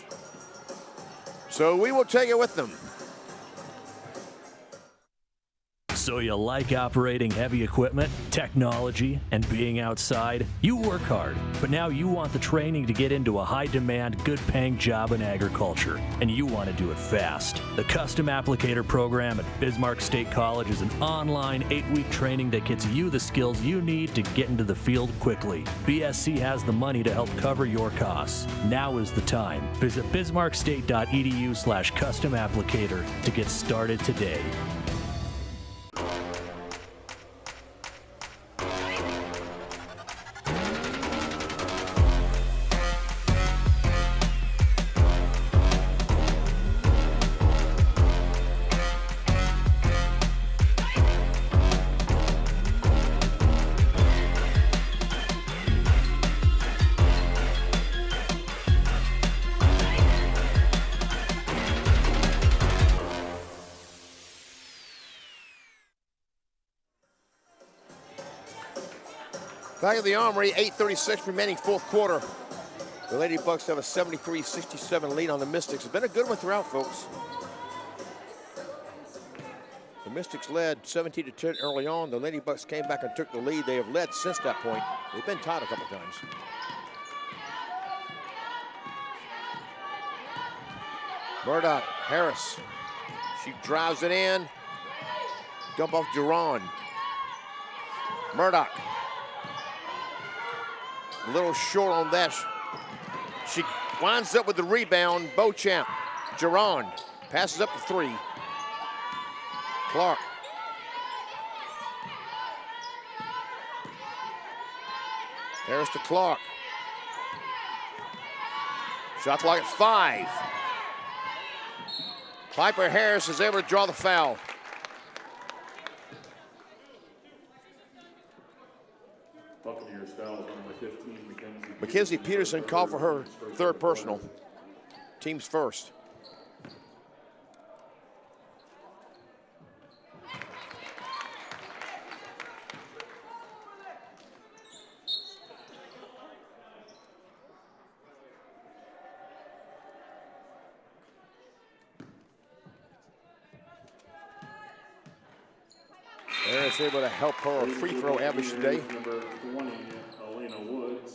So we will take it with them. So you like operating heavy equipment, technology, and being outside? You work hard, but now you want the training to get into a high-demand, good-paying job in agriculture, and you want to do it fast. The Custom Applicator program at Bismarck State College is an online 8-week training that gets you the skills you need to get into the field quickly. BSC has the money to help cover your costs. Now is the time. Visit bismarckstate.edu/custom applicator to get started today. Back at the Armory, 8:36 remaining fourth quarter. The Lady Bucks have a 73-67 lead on the Mystics. It's been a good one throughout, folks. The Mystics led 17-10 early on. The Lady Bucks came back and took the lead. They have led since that point. They've been tied a couple times. Murdoch, Harris. She drives it in. Dump off Duran. Murdoch. A little short on that. She winds up with the rebound. Beauchamp. Duran passes up the three. Clark. Harris to Clark. Shot clock at 5. Piper Harris is able to draw the foul. Buccaneers foul number 15, Mackenzie Peterson called for her third personal. Team's first. Harris able to help her free throw average today. Number 20, Elena Woods.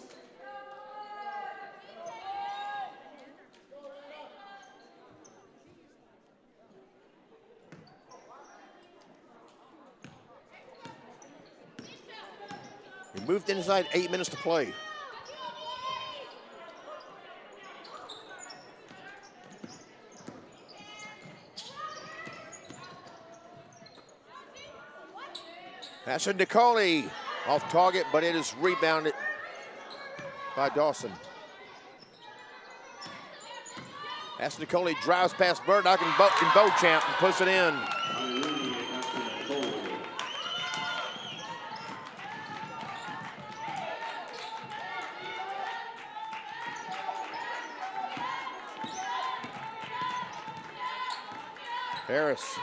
We moved inside, 8 minutes to play. That's a Nicole off target, but it is rebounded by Dawson. That's Nicole drives past Burdock and Beauchamp and puts it in. Harris.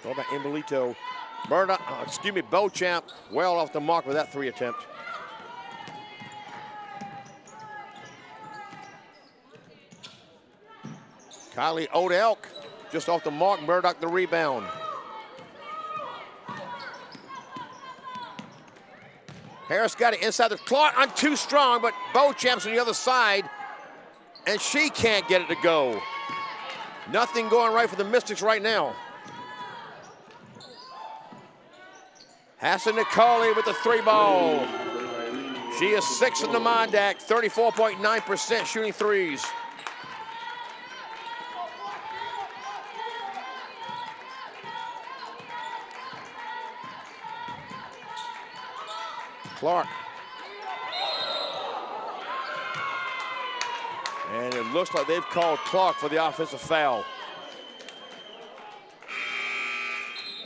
Throw about Embolito. Beauchamp well off the mark with that three attempt. Kylie Odelk just off the mark. Murdoch the rebound. Harris got it inside the Clark. I'm too strong, but Beauchamp's on the other side, and she can't get it to go. Nothing going right for the Mystics right now. Hassan Nicole with the three ball. She is 6th in the Mondac, 34.9% shooting threes. Clark. And it looks like they've called Clark for the offensive foul.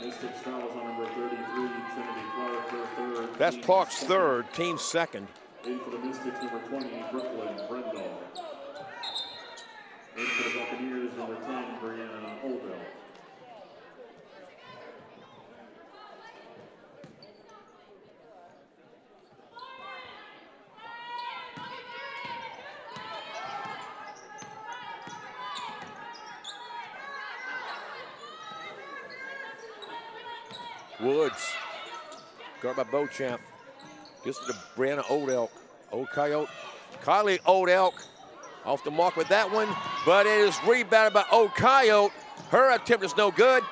Mystics fouls on number 33, Trinity Clark, her third. That's Clark's third, team's second. In for the Mystics, number 20, Brooklyn Brendel. In for the Buccaneers, number 10, Brianna Odell. Woods. Guarded by Beauchamp. Gets to Brianna Old Elk. Old Coyote. Kylie Old Elk off the mark with that one, but it is rebounded by Old Coyote. Her attempt is no good.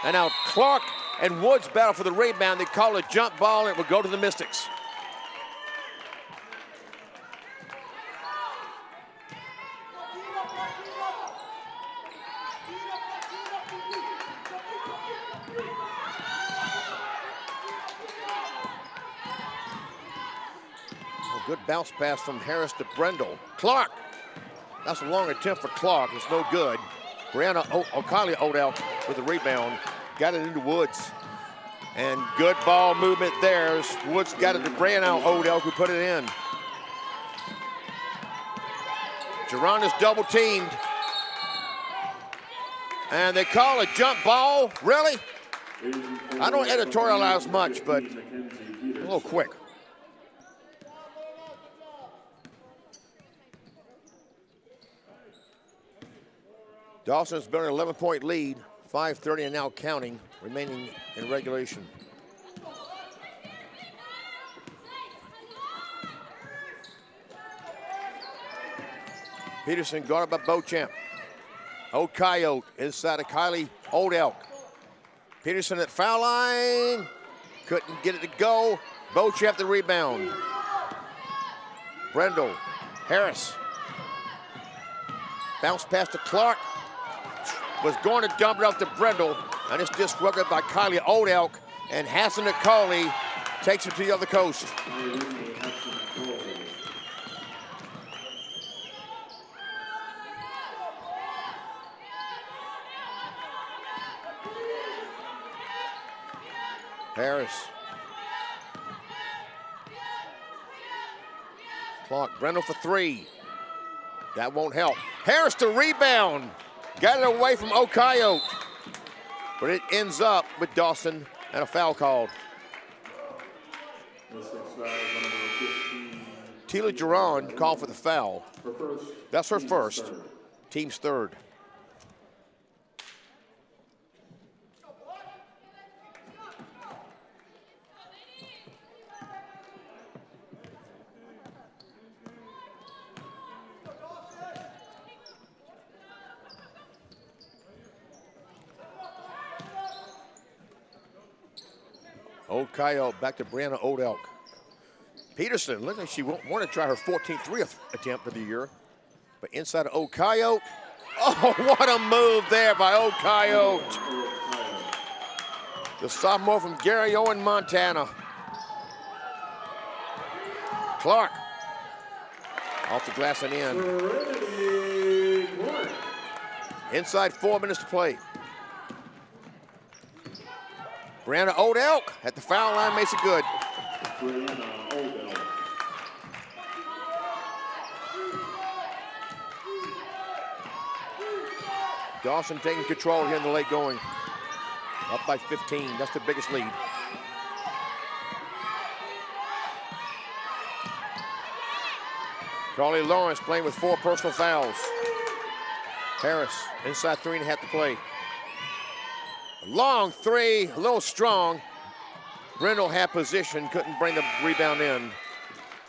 And now Clark and Woods battle for the rebound. They call it a jump ball, and it will go to the Mystics. Good bounce pass from Harris to Brendel. Clark. That's a long attempt for Clark. It's no good. Brianna O'Kiley Odell with the rebound. Got it into Woods. And good ball movement there. Woods got it to Brianna Odell who put it in. Geronda's double teamed. And they call a jump ball. Really? I don't editorialize much, but a little quick. Dawson's been an 11-point lead, 5:30 and now counting, remaining in regulation. Peterson guarded by Beauchamp. Old Coyote inside of Kylie Old Elk. Peterson at foul line, couldn't get it to go. Beauchamp the rebound. Brendel, Harris. Bounce pass to Clark. Was going to dump it off to Brendel, and it's disrupted by Kylie Old Elk, and Hassan Akali takes it to the other coast. Harris. Clark, Brendel for three. That won't help. Harris to rebound. Got it away from O'Coyote, but it ends up with Dawson and a foul called. Tila Giron called for the foul. That's her first. Team's third. Old Coyote back to Brianna Old Elk. Peterson, looks like she won't want to try her 14th three attempt of the year. But inside of Old Coyote. Oh, what a move there by Old Coyote. The sophomore from Gary Owen, Montana. Clark. Off the glass and in. Inside 4 minutes to play. Brianna Old Elk at the foul line makes it good. Brianna Old Elk. Dawson taking control here in the late going. Up by 15, that's the biggest lead. Carly Lawrence playing with 4 personal fouls. Harris inside 3.5 to play. Long three, a little strong. Brendel had position, couldn't bring the rebound in.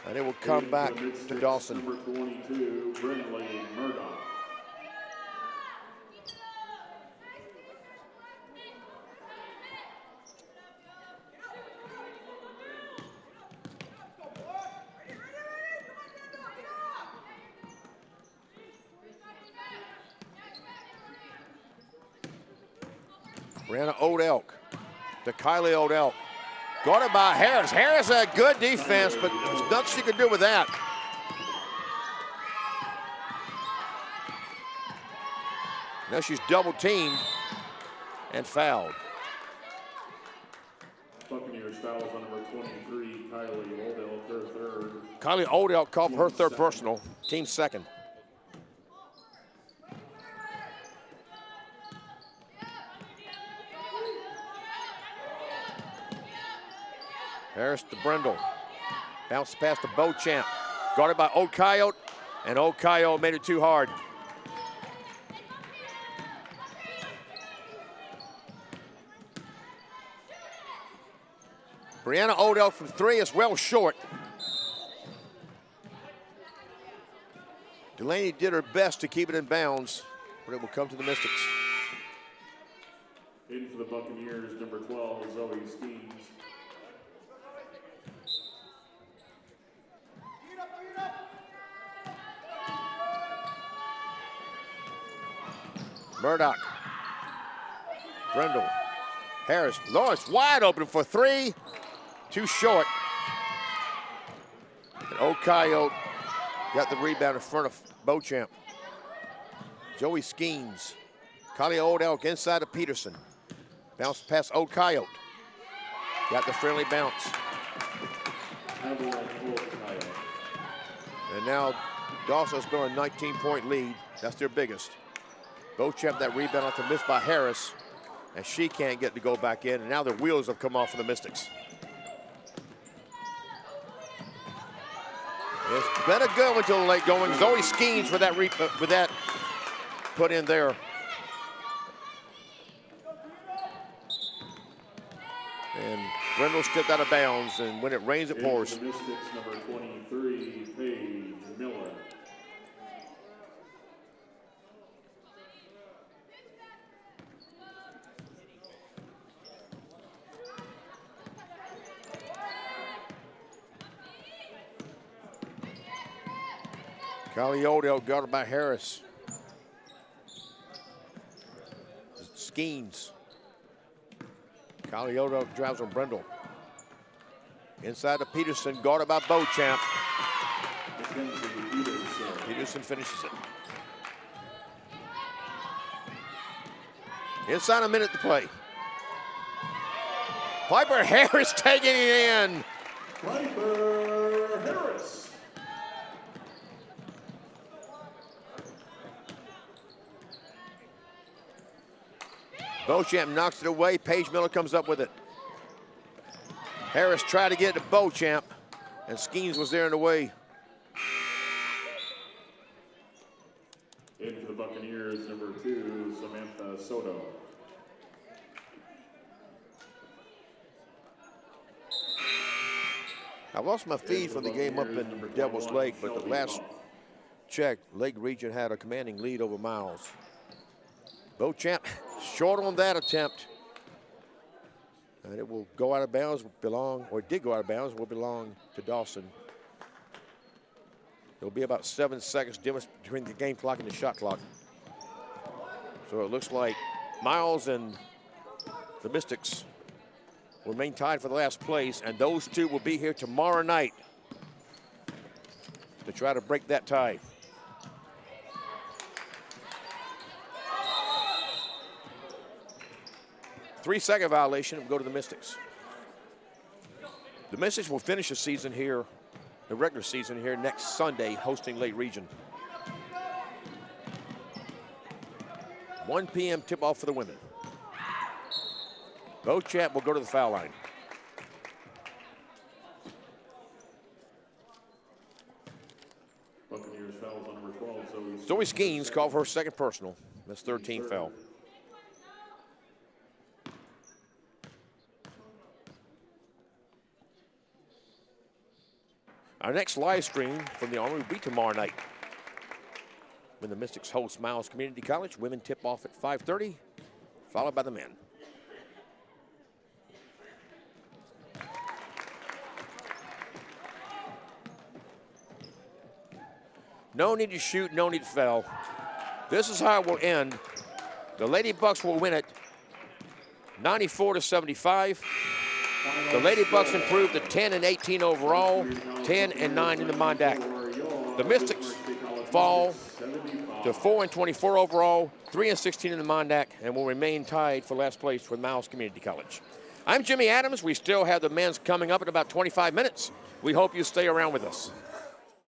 And it will come back to Dawson. Number 22, Brindley Murdoch. Brianna Old Elk to Kylie Old Elk. Guarded by Harris. Harris had good defense, but there's nothing she could do with that. Now she's double teamed and fouled. Buccaneers fouls on number 23, Kylie Old Elk, her third. Kylie Old Elk called for her third personal, team second. Harris to Brendel. Bounce pass to Beauchamp. Guarded by Old Coyote, and Old Coyote made it too hard. Brianna Odell from 3 is well short. Delaney did her best to keep it in bounds, but it will come to the Mystics. In for the Buccaneers, number 12, Zoe Skeens. Murdoch. Brendel. Harris. Lawrence wide open for 3. Too short. And O'Coyote got the rebound in front of Beauchamp. Joey Skeens. Kylie Odell inside of Peterson. Bounce past O'Coyote. Got the friendly bounce. And now Dawson's got a 19-point lead. That's their biggest. Beauchamp, that rebound off the miss by Harris. And she can't get to go back in. And now their wheels have come off for the Mystics. It's been a good one until the late going. Zoe Skeens with that put in there. And Brendel stepped out of bounds, and when it rains, it pours. The Mystics, number 23, Paige Miller. Kylie Odell guarded by Harris. Skeens. Kylie Odell drives on Brendel. Inside to Peterson, guarded by Beauchamp. Peterson finishes it. Inside a minute to play. Piper Harris taking it in. Piper Harris. Beauchamp knocks it away. Paige Miller comes up with it. Harris tried to get it to Beauchamp, and Skeens was there in the way. In for the Buccaneers, number 2, Samantha Soto. I lost my feed for the game up in Devil's Lake, but the last check, Lake Region had a commanding lead over Miles. Beauchamp short on that attempt. And it will go out of bounds, it did go out of bounds, will belong to Dawson. There'll be about 7 seconds difference between the game clock and the shot clock. So it looks like Miles and the Mystics will remain tied for the last place, and those two will be here tomorrow night to try to break that tie. Three-second violation will go to the Mystics. The Mystics will finish the season here, the regular season here next Sunday, hosting Lake Region. 1 p.m. tip-off for the women. Beauchamp will go to the foul line. Buccaneers fouls on number 12, Zoe Skeens called for her second personal. That's 13th foul. Our next live stream from the Armory will be tomorrow night when the Mystics host Miles Community College. Women tip off at 5:30, followed by the men. No need to shoot, no need to foul. This is how it will end. The Lady Bucks will win it 94-75. The Lady Bucks improved to 10-18 overall, 10-9 in the Mondac. The Mystics fall to 4-24 overall, 3-16 in the Mondac, and will remain tied for last place with Miles Community College. I'm Jimmy Adams. We still have the men's coming up in about 25 minutes. We hope you stay around with us.